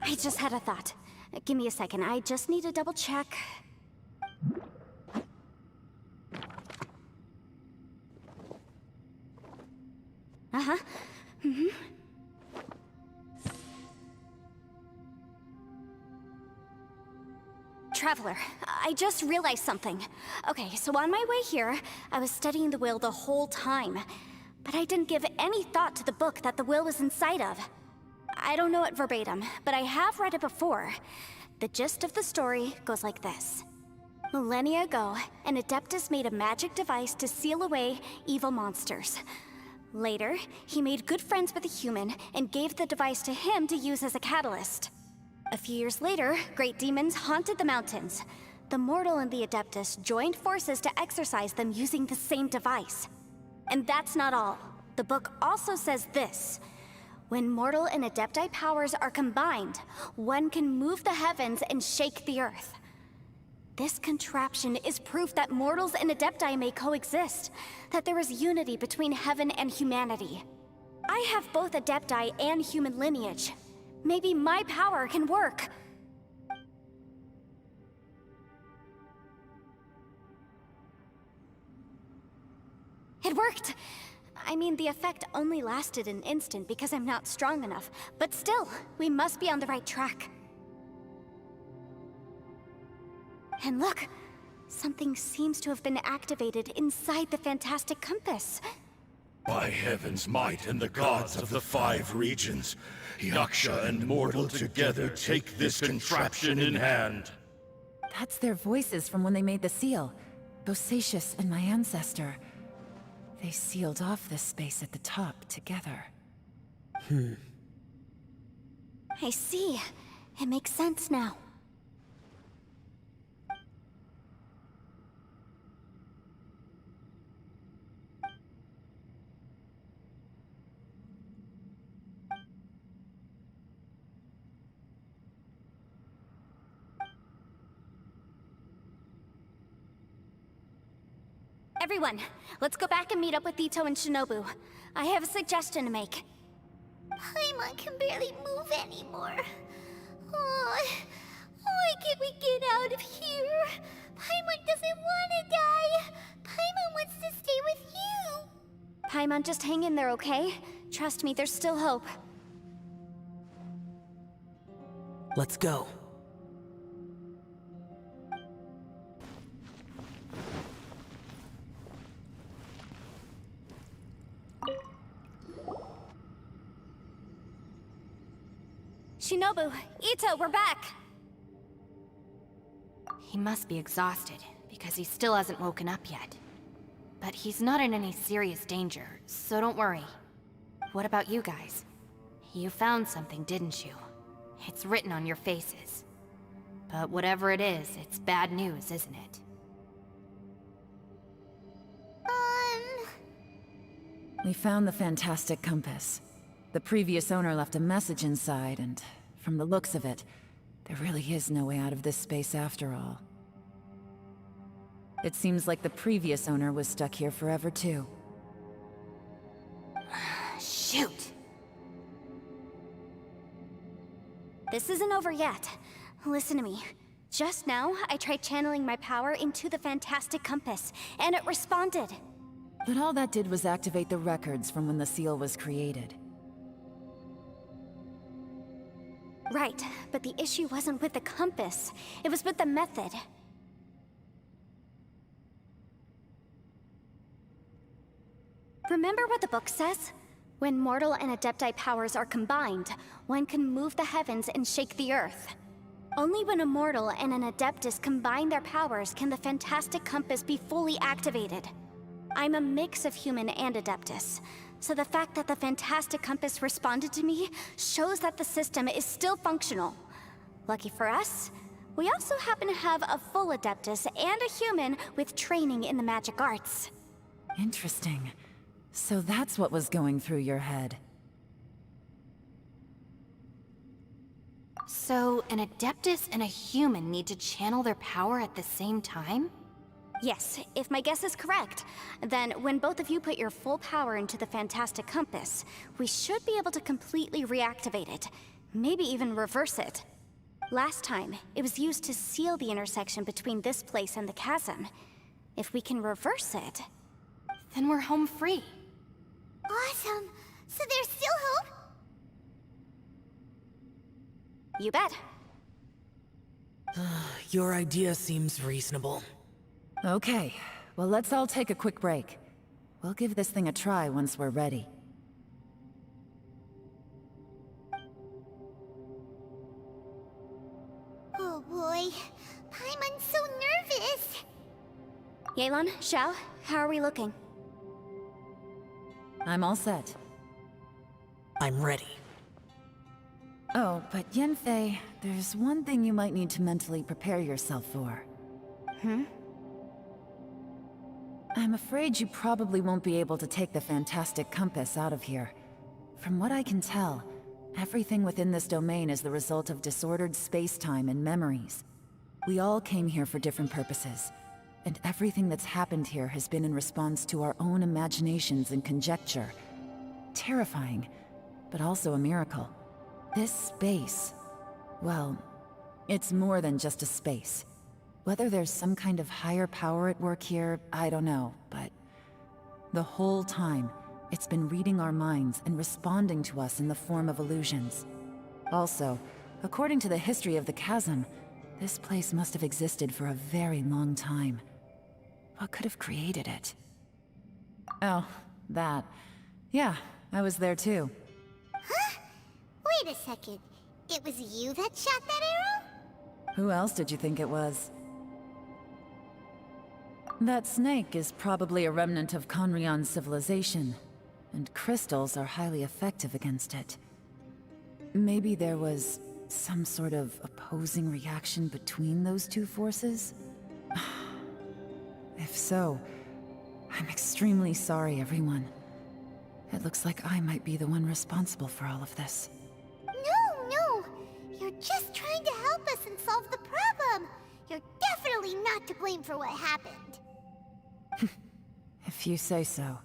I just had a thought. Give me a second, I just need to double check. Uh-huh. Traveler, I just realized something. Okay, so on my way here, I was studying the will the whole time. But I didn't give any thought to the book that the will was inside of. I don't know it verbatim, but I have read it before. The gist of the story goes like this. Millennia ago, an Adeptus made a magic device to seal away evil monsters. Later, he made good friends with a human and gave the device to him to use as a catalyst. A few years later, great demons haunted the mountains. The mortal and the Adeptus joined forces to exorcise them using the same device. And that's not all. The book also says this: when mortal and Adepti powers are combined, one can move the heavens and shake the earth. This contraption is proof that mortals and Adepti may coexist, that there is unity between heaven and humanity. I have both Adepti and human lineage. Maybe my power can work. It worked! I mean, the effect only lasted an instant because I'm not strong enough, but still, we must be on the right track. And look! Something seems to have been activated inside the fantastic compass. By heaven's might and the gods of the 5 regions, Yaksha and mortal together take this contraption in hand. That's their voices from when they made the seal. Bosacius and my ancestor. They sealed off this space at the top together. I see. It makes sense now. Everyone, let's go back and meet up with Ito and Shinobu. I have a suggestion to make. Paimon can barely move anymore. Oh, why can't we get out of here? Paimon doesn't want to die. Paimon wants to stay with you. Paimon, just hang in there, okay? Trust me, there's still hope. Let's go. Shinobu, Ito, we're back! He must be exhausted, because he still hasn't woken up yet. But he's not in any serious danger, so don't worry. What about you guys? You found something, didn't you? It's written on your faces. But whatever it is, it's bad news, isn't it? We found the fantastic compass. The previous owner left a message inside, and from the looks of it, there really is no way out of this space after all. It seems like the previous owner was stuck here forever too. Shoot! This isn't over yet. Listen to me. Just now, I tried channeling my power into the fantastic compass, and it responded. But all that did was activate the records from when the seal was created. Right, but the issue wasn't with the compass. It was with the method. Remember what the book says? When mortal and Adepti powers are combined, one can move the heavens and shake the earth. Only when a mortal and an Adeptus combine their powers can the fantastic compass be fully activated. I'm a mix of human and Adeptus, so the fact that the fantastic compass responded to me shows that the system is still functional. Lucky for us, we also happen to have a full Adeptus and a human with training in the magic arts. Interesting. So that's what was going through your head. So, an Adeptus and a human need to channel their power at the same time? Yes, if my guess is correct, then when both of you put your full power into the fantastic compass, we should be able to completely reactivate it, maybe even reverse it. Last time, it was used to seal the intersection between this place and the chasm. If we can reverse it... Then we're home free. Awesome. So there's still hope? You bet. Your idea seems reasonable. Okay, well let's all take a quick break. We'll give this thing a try once we're ready. Oh boy. Paimon's so nervous. Yelan, Xiao, how are we looking? I'm all set. I'm ready. Oh, but Yanfei, there's one thing you might need to mentally prepare yourself for. I'm afraid you probably won't be able to take the fantastic compass out of here. From what I can tell, everything within this domain is the result of disordered space-time and memories. We all came here for different purposes, and everything that's happened here has been in response to our own imaginations and conjecture. Terrifying, but also a miracle. This space, well, it's more than just a space. Whether there's some kind of higher power at work here, I don't know, but the whole time, it's been reading our minds and responding to us in the form of illusions. Also, according to the history of the chasm, this place must have existed for a very long time. What could have created it? Oh, that. Yeah, I was there too. Huh? Wait a second. It was you that shot that arrow? Who else did you think it was? That snake is probably a remnant of Conrion's civilization, and crystals are highly effective against it. Maybe there was some sort of opposing reaction between those two forces? If so, I'm extremely sorry, everyone. It looks like I might be the one responsible for all of this. No. You're just trying to help us and solve the problem. You're definitely not to blame for what happened. If you say so.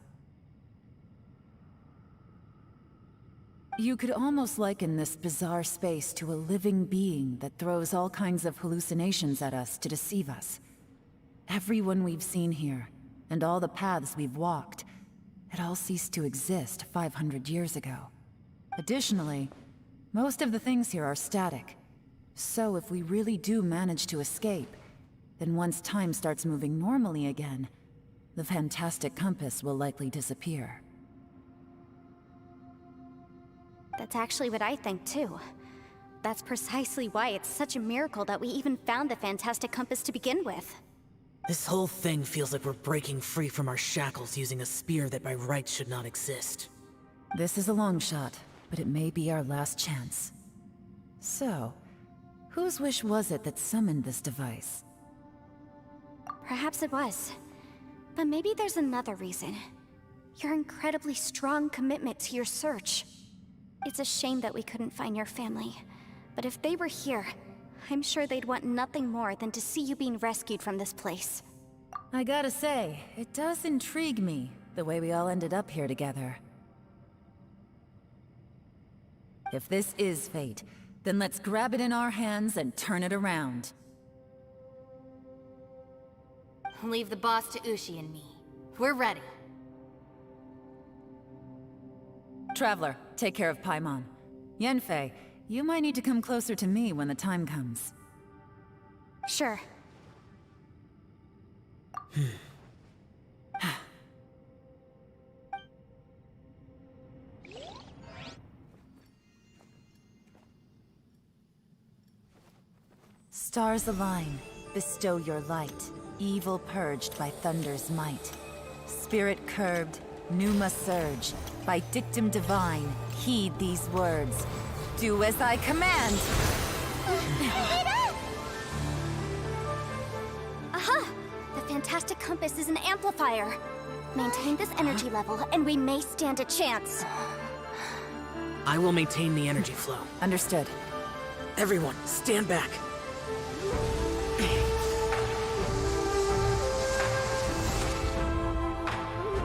You could almost liken this bizarre space to a living being that throws all kinds of hallucinations at us to deceive us. Everyone we've seen here, and all the paths we've walked, it all ceased to exist 500 years ago. Additionally, most of the things here are static. So if we really do manage to escape, then once time starts moving normally again, the fantastic compass will likely disappear. That's actually what I think too. That's precisely why it's such a miracle that we even found the fantastic compass to begin with. This whole thing feels like we're breaking free from our shackles using a spear that by rights should not exist. This is a long shot, but it may be our last chance. So, whose wish was it that summoned this device? Perhaps it was. But maybe there's another reason. Your incredibly strong commitment to your search. It's a shame that we couldn't find your family. But if they were here, I'm sure they'd want nothing more than to see you being rescued from this place. I gotta say, it does intrigue me, the way we all ended up here together. If this is fate, then let's grab it in our hands and turn it around. Leave the boss to Ushi and me. We're ready. Traveler, take care of Paimon. Yanfei, you might need to come closer to me when the time comes. Sure. Stars align, bestow your light. Evil purged by thunder's might. Spirit curbed, pneuma surge. By dictum divine, heed these words. Do as I command! Aha! The fantastic compass is an amplifier. Maintain this energy level, and we may stand a chance. I will maintain the energy flow. Understood. Everyone, stand back.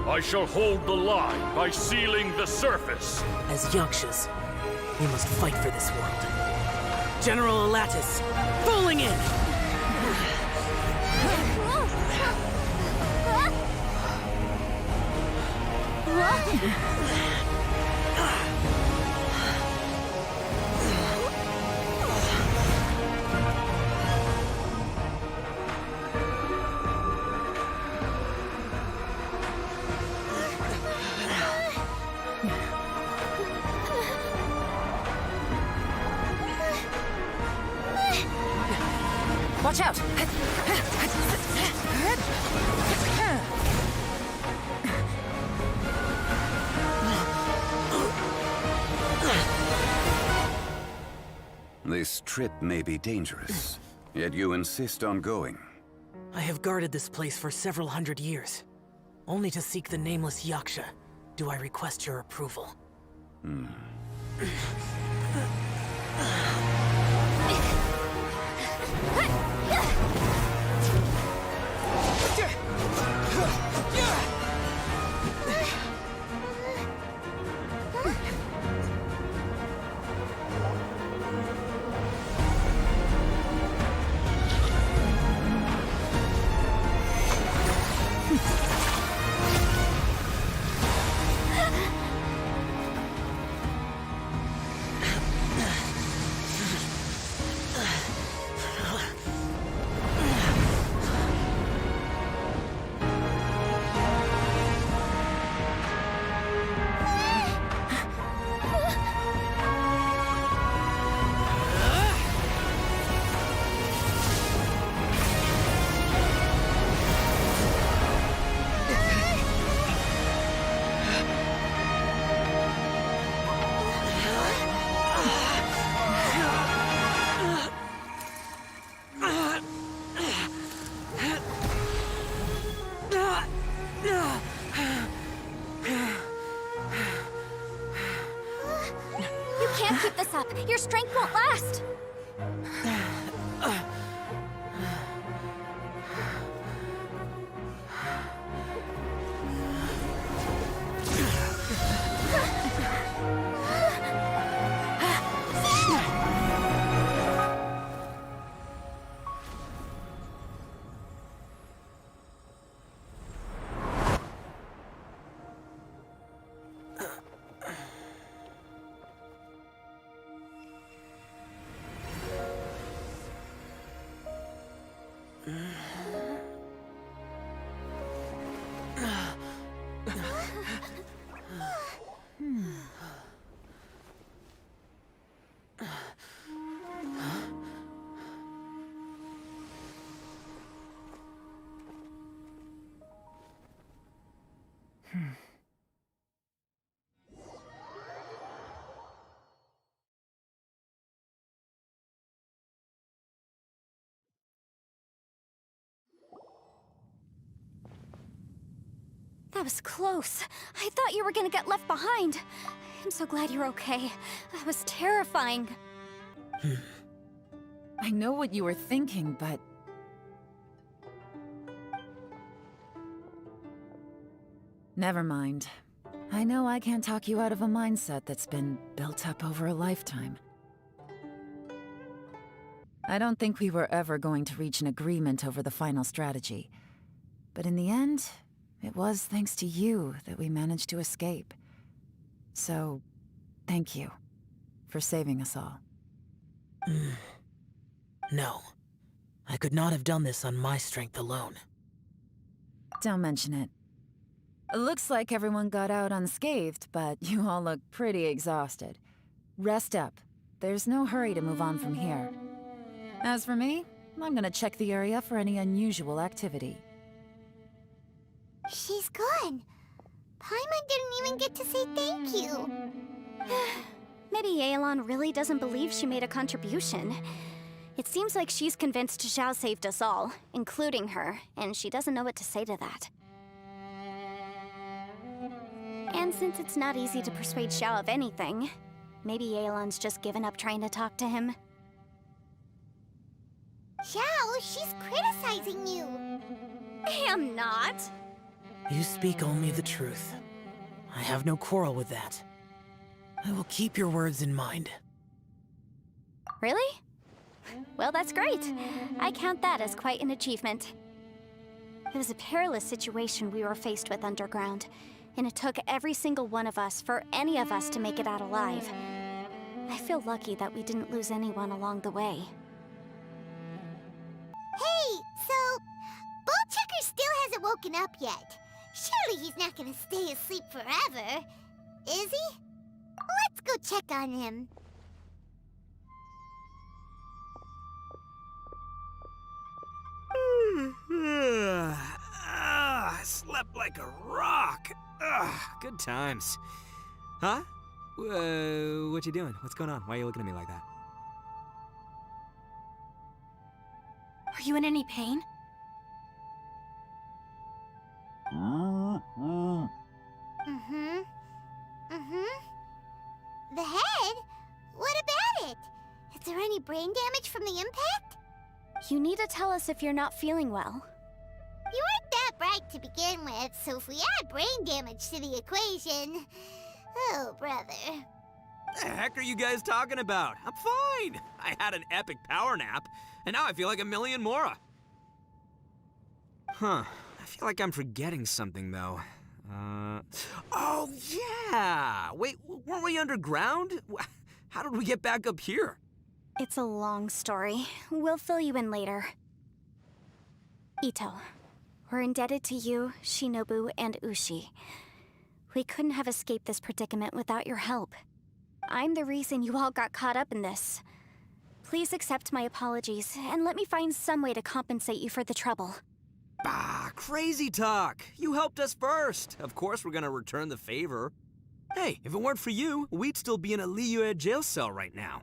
I shall hold the line by sealing the surface. As Yakshas, we must fight for this world. General Alatus, falling in! Watch out! This trip may be dangerous, yet you insist on going. I have guarded this place for several hundred years. Only to seek the nameless Yaksha do I request your approval. You can't keep this up. Your strength won't last. That was close. I thought you were gonna get left behind. I'm so glad you're okay. That was terrifying. I know what you were thinking, but... Never mind. I know I can't talk you out of a mindset that's been built up over a lifetime. I don't think we were ever going to reach an agreement over the final strategy. But in the end, it was thanks to you that we managed to escape. So, thank you for saving us all. No. I could not have done this on my strength alone. Don't mention it. It looks like everyone got out unscathed, but you all look pretty exhausted. Rest up. There's no hurry to move on from here. As for me, I'm gonna check the area for any unusual activity. She's gone. Paimon didn't even get to say thank you. Maybe Yelan really doesn't believe she made a contribution. It seems like she's convinced Xiao saved us all, including her, and she doesn't know what to say to that. And since it's not easy to persuade Xiao of anything, maybe Yelan's just given up trying to talk to him. Xiao, she's criticizing you. I am not. You speak only the truth. I have no quarrel with that. I will keep your words in mind. Really? Well, that's great. I count that as quite an achievement. It was a perilous situation we were faced with underground, and it took every single one of us for any of us to make it out alive. I feel lucky that we didn't lose anyone along the way. Hey, so... Ballchecker still hasn't woken up yet. Surely he's not gonna stay asleep forever, is he? Let's go check on him. like a rock. Ugh, good times. Huh? What you doing? What's going on? Why are you looking at me like that? Are you in any pain? The head? What about it? Is there any brain damage from the impact? You need to tell us if you're not feeling well. You weren't that bright to begin with, so if we add brain damage to the equation... Oh, brother. The heck are you guys talking about? I'm fine. I had an epic power nap, and now I feel like a million more. Huh. I feel like I'm forgetting something, though. Oh, yeah! Wait, weren't we underground? How did we get back up here? It's a long story. We'll fill you in later. Ito, we're indebted to you, Shinobu, and Ushi. We couldn't have escaped this predicament without your help. I'm the reason you all got caught up in this. Please accept my apologies, and let me find some way to compensate you for the trouble. Bah, crazy talk. You helped us first. Of course we're gonna return the favor. Hey, if it weren't for you, we'd still be in a Liyue jail cell right now.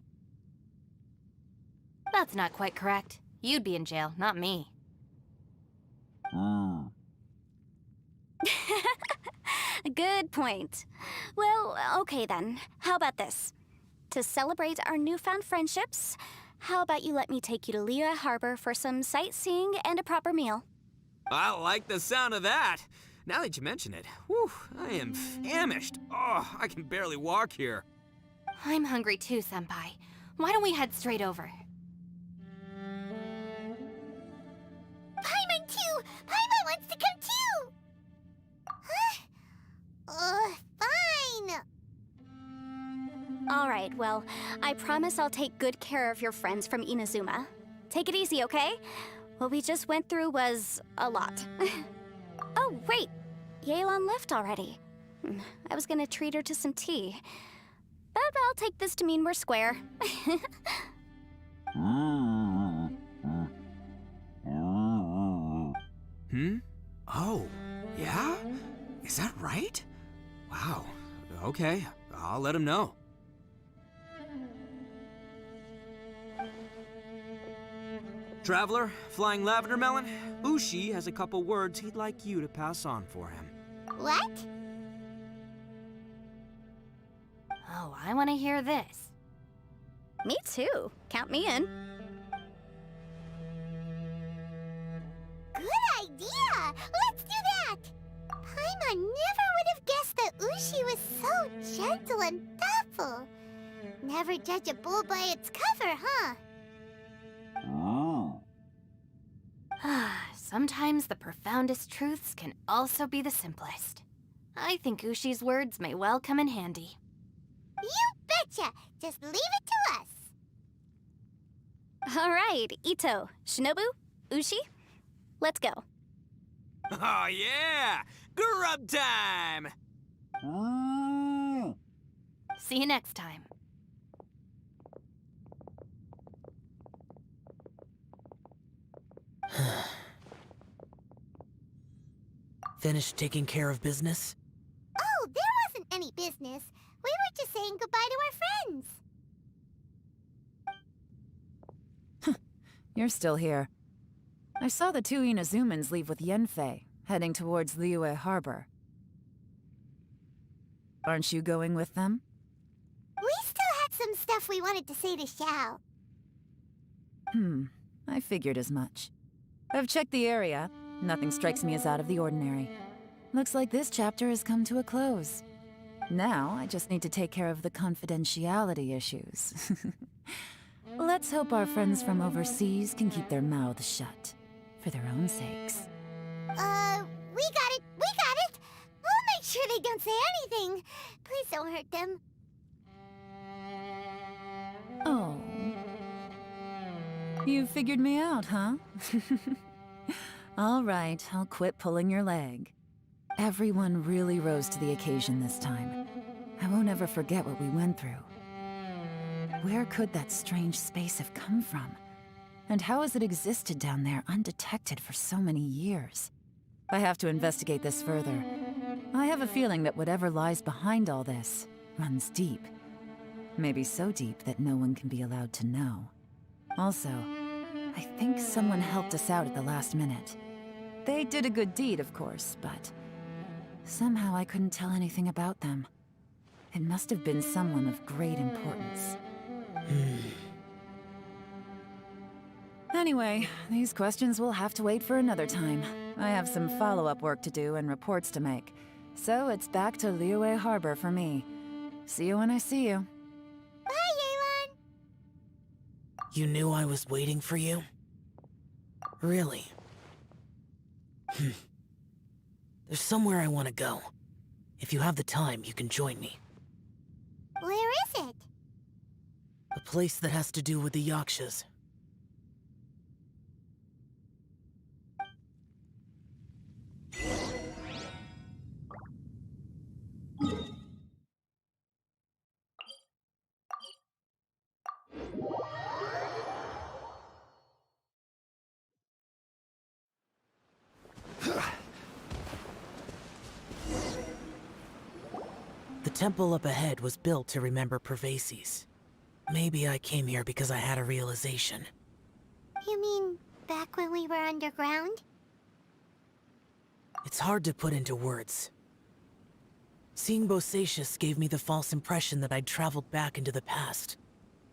That's not quite correct. You'd be in jail, not me. Good point. Well, okay then. How about this? To celebrate our newfound friendships, how about you let me take you to Liyue Harbor for some sightseeing and a proper meal? I like the sound of that. Now that you mention it, whew, I am famished. Oh, I can barely walk here. I'm hungry too, Senpai. Why don't we head straight over? Paimon too! Paimon wants to come too! Huh? Fine! All right, well, I promise I'll take good care of your friends from Inazuma. Take it easy, okay? What we just went through was a lot. Oh, wait! Yelan left already. I was gonna treat her to some tea. But I'll take this to mean we're square. Oh, yeah? Is that right? Wow. Okay, I'll let him know. Traveler, Flying Lavender Melon, Ushi has a couple words he'd like you to pass on for him. What? Oh, I want to hear this. Me too. Count me in. Good idea! Let's do that! Paimon never would have guessed that Ushi was so gentle and thoughtful. Never judge a bull by its cover, huh? Sometimes the profoundest truths can also be the simplest. I think Ushi's words may well come in handy. You betcha! Just leave it to us! All right, Ito, Shinobu, Ushi, let's go. Oh yeah! Grub time! See you next time. Finished taking care of business? Oh, there wasn't any business. We were just saying goodbye to our friends. You're still here. I saw the two Inazumans leave with Yanfei, heading towards Liyue Harbor. Aren't you going with them? We still had some stuff we wanted to say to Xiao. I figured as much. I've checked the area. Nothing strikes me as out of the ordinary. Looks like this chapter has come to a close. Now, I just need to take care of the confidentiality issues. Let's hope our friends from overseas can keep their mouths shut. For their own sakes. We got it! We got it! We'll make sure they don't say anything. Please don't hurt them. Oh. You figured me out, huh? All right, I'll quit pulling your leg. Everyone really rose to the occasion this time. I won't ever forget what we went through. Where could that strange space have come from? And how has it existed down there undetected for so many years? I have to investigate this further. I have a feeling that whatever lies behind all this runs deep. Maybe so deep that no one can be allowed to know. Also, I think someone helped us out at the last minute. They did a good deed, of course, but somehow I couldn't tell anything about them. It must have been someone of great importance. Anyway, these questions will have to wait for another time. I have some follow-up work to do and reports to make. So it's back to Liyue Harbor for me. See you when I see you. Bye, Yelan! You knew I was waiting for you? Really? There's somewhere I want to go. If you have the time, you can join me. Where is it? A place that has to do with the Yakshas. The temple up ahead was built to remember Pervases. Maybe I came here because I had a realization. You mean back when we were underground? It's hard to put into words. Seeing Bosacius gave me the false impression that I'd traveled back into the past.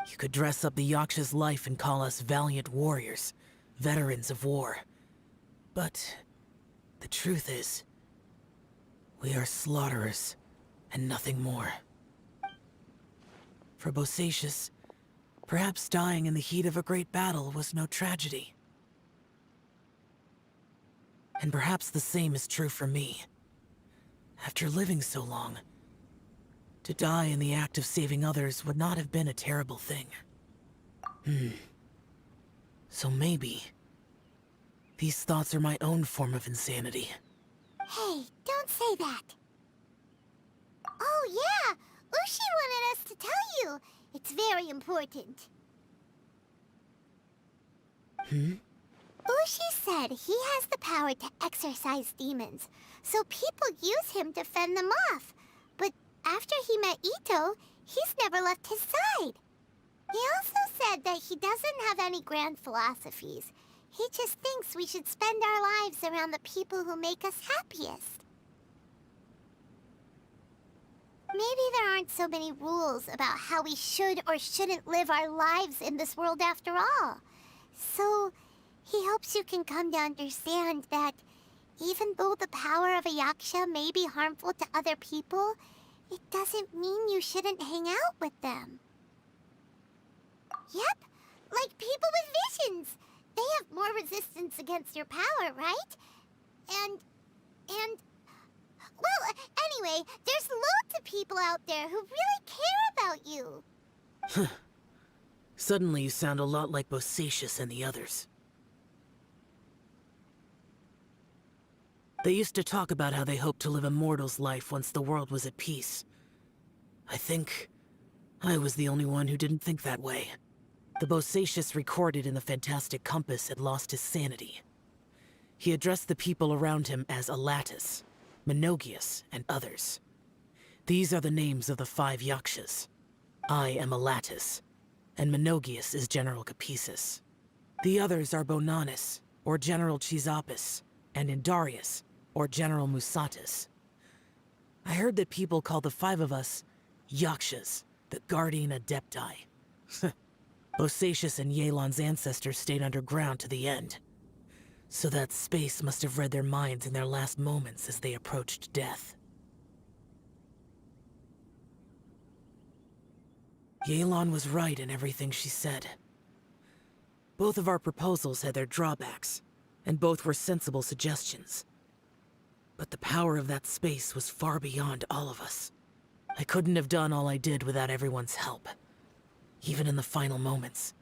You could dress up the Yaksha's life and call us valiant warriors, veterans of war. But the truth is, we are slaughterers and nothing more. For Bosacius, perhaps dying in the heat of a great battle was no tragedy. And perhaps the same is true for me. After living so long, to die in the act of saving others would not have been a terrible thing. So maybe these thoughts are my own form of insanity. Hey, don't say that. Oh yeah, Ushi wanted us to tell you. It's very important. Ushi said he has the power to exorcise demons, so people use him to fend them off. But after he met Ito, he's never left his side. He also said that he doesn't have any grand philosophies. He just thinks we should spend our lives around the people who make us happiest. Maybe there aren't so many rules about how we should or shouldn't live our lives in this world after all. So, he hopes you can come to understand that even though the power of a Yaksha may be harmful to other people, it doesn't mean you shouldn't hang out with them. Yep, like people with visions. They have more resistance against your power, right? And... Well, anyway, there's loads of people out there who really care about you. Suddenly you sound a lot like Bosacius and the others. They used to talk about how they hoped to live a mortal's life once the world was at peace. I think I was the only one who didn't think that way. The Bosacius recorded in the Fantastic Compass had lost his sanity. He addressed the people around him as Alatus, Menogius, and others. These are the names of the 5 Yakshas. I am Alatus, and Menogius is General Capisis. The others are Bonanis, or General Chizapis, and Indarius, or General Musatus. I heard that people call the 5 of us Yakshas, the Guardian Adepti. Bosacius and Yelan's ancestors stayed underground to the end. So that space must have read their minds in their last moments as they approached death. Yelan was right in everything she said. Both of our proposals had their drawbacks, and both were sensible suggestions. But the power of that space was far beyond all of us. I couldn't have done all I did without everyone's help. Even in the final moments,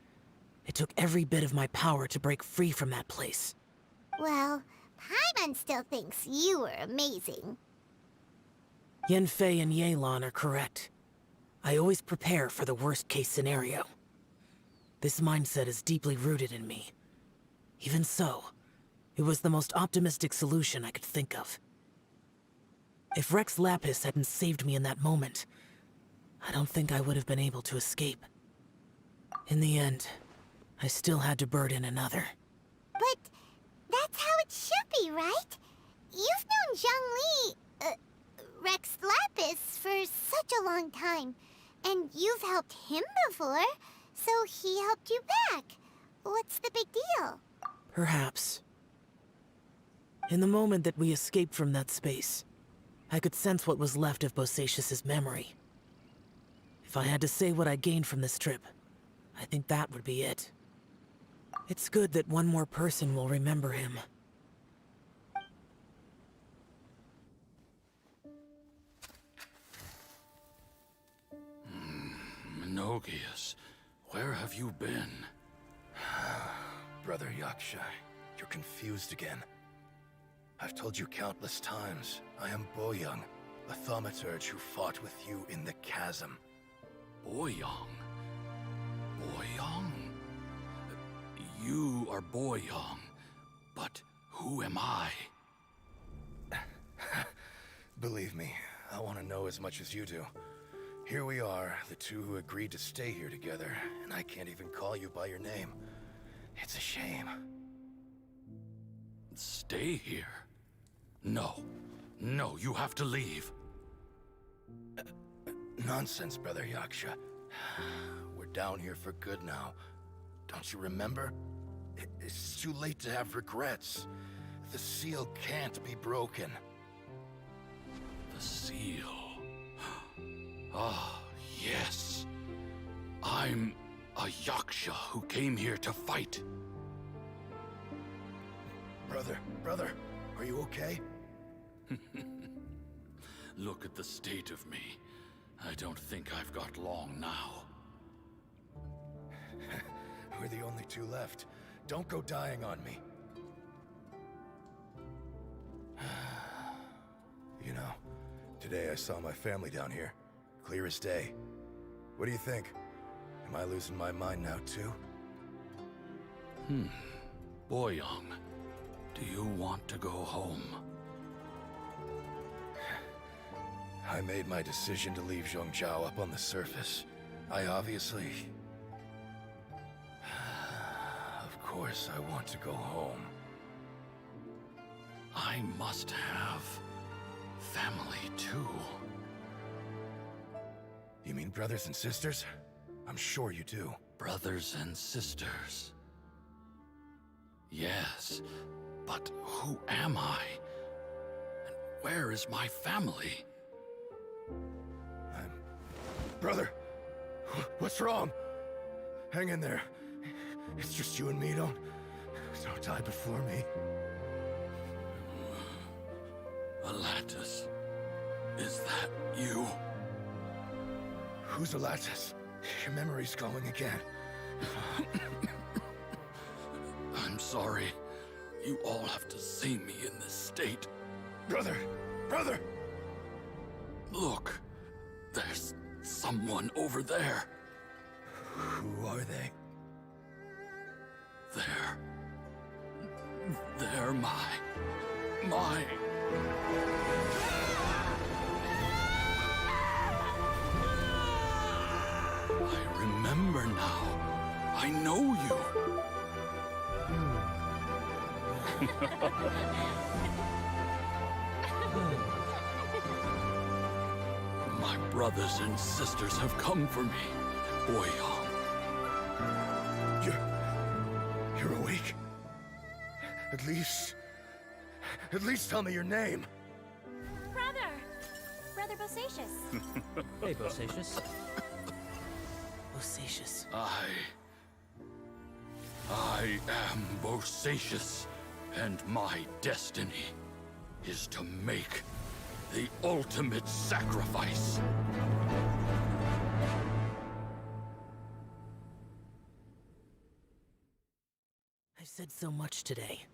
it took every bit of my power to break free from that place. Well, Paimon still thinks you were amazing. Yanfei and Yelan are correct. I always prepare for the worst-case scenario. This mindset is deeply rooted in me. Even so, It was the most optimistic solution I could think of. If Rex Lapis hadn't saved me in that moment, I don't think I would have been able to escape. In the end, I still had to burden another. But that's how it should be, right? You've known Zhang Li, Rex Lapis, for such a long time. And you've helped him before, so he helped you back. What's the big deal? Perhaps. In the moment that we escaped from that space, I could sense what was left of Bosacius's memory. If I had to say what I gained from this trip, I think that would be it. It's good that one more person will remember him. Menogias, where have you been? Brother Yaksha, you're confused again. I've told you countless times, I am Boyoung, a thaumaturge who fought with you in the chasm. Boyoung? Boyoung? You are Boyoung, but who am I? Believe me, I want to know as much as you do. Here we are, the two who agreed to stay here together, and I can't even call you by your name. It's a shame. Stay here? No. No, you have to leave. Nonsense, Brother Yaksha. We're down here for good now. Don't you remember? It's too late to have regrets. The seal can't be broken. The seal. Ah, yes. I'm a Yaksha who came here to fight. Brother, are you okay? Look at the state of me. I don't think I've got long now. We're the only two left. Don't go dying on me. You know, today I saw my family down here. Clear as day. What do you think? Am I losing my mind now, too? Boyoung, do you want to go home? I made my decision to leave Zhongzhou up on the surface. I obviously... Of course I want to go home. I must have family too. You mean brothers and sisters? I'm sure you do. Brothers and sisters. Yes, but who am I? And where is my family? Brother! What's wrong? Hang in there. It's just you and me, don't die before me. Alatus, is that you? Who's Alatus? Your memory's going again. I'm sorry. You all have to see me in this state. Brother! Look, there's someone over there. Who are they? They're my... I remember now. I know you. My brothers and sisters have come for me, Boyoung. You're awake. At least tell me your name. Brother Bosacius. Hey, Bosacius. Bosacius. I am Bosacius, and my destiny is to make the ultimate sacrifice. I've said so much today,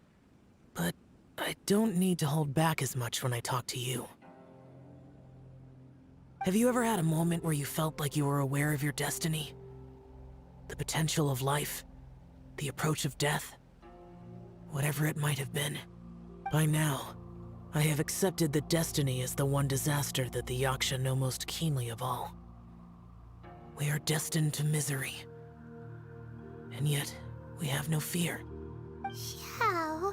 but I don't need to hold back as much when I talk to you. Have you ever had a moment where you felt like you were aware of your destiny? The potential of life? The approach of death? Whatever it might have been. By now, I have accepted that destiny is the one disaster that the Yaksha know most keenly of all. We are destined to misery. And yet, we have no fear. How?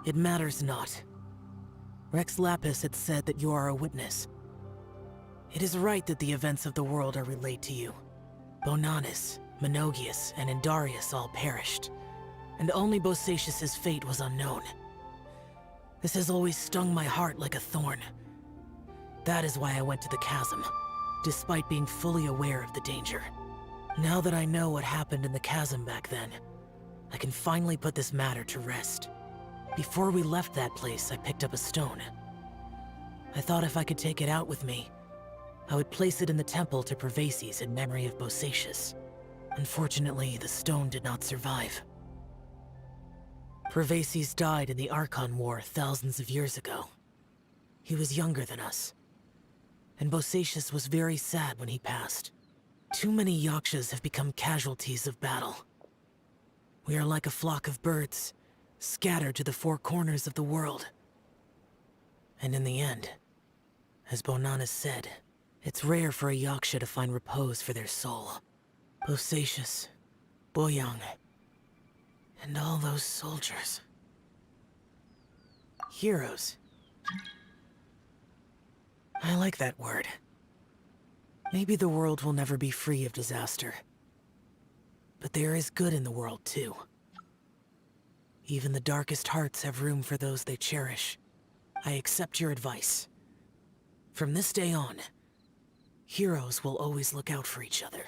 It matters not. Rex Lapis had said that you are a witness. It is right that the events of the world are relayed to you. Bonanis, Menogias, and Indarius all perished, and only Bosacius's fate was unknown. This has always stung my heart like a thorn. That is why I went to the chasm, despite being fully aware of the danger. Now that I know what happened in the chasm back then, I can finally put this matter to rest. Before we left that place, I picked up a stone. I thought if I could take it out with me, I would place it in the temple to Pervases in memory of Bosacius. Unfortunately, the stone did not survive. Pervases died in the Archon War thousands of years ago. He was younger than us, and Bosacius was very sad when he passed. Too many Yakshas have become casualties of battle. We are like a flock of birds, scattered to the four corners of the world. And in the end, as Bonanis said, it's rare for a Yaksha to find repose for their soul. Bosacius, Boyang, and all those soldiers. Heroes. I like that word. Maybe the world will never be free of disaster. But there is good in the world, too. Even the darkest hearts have room for those they cherish. I accept your advice. From this day on, heroes will always look out for each other.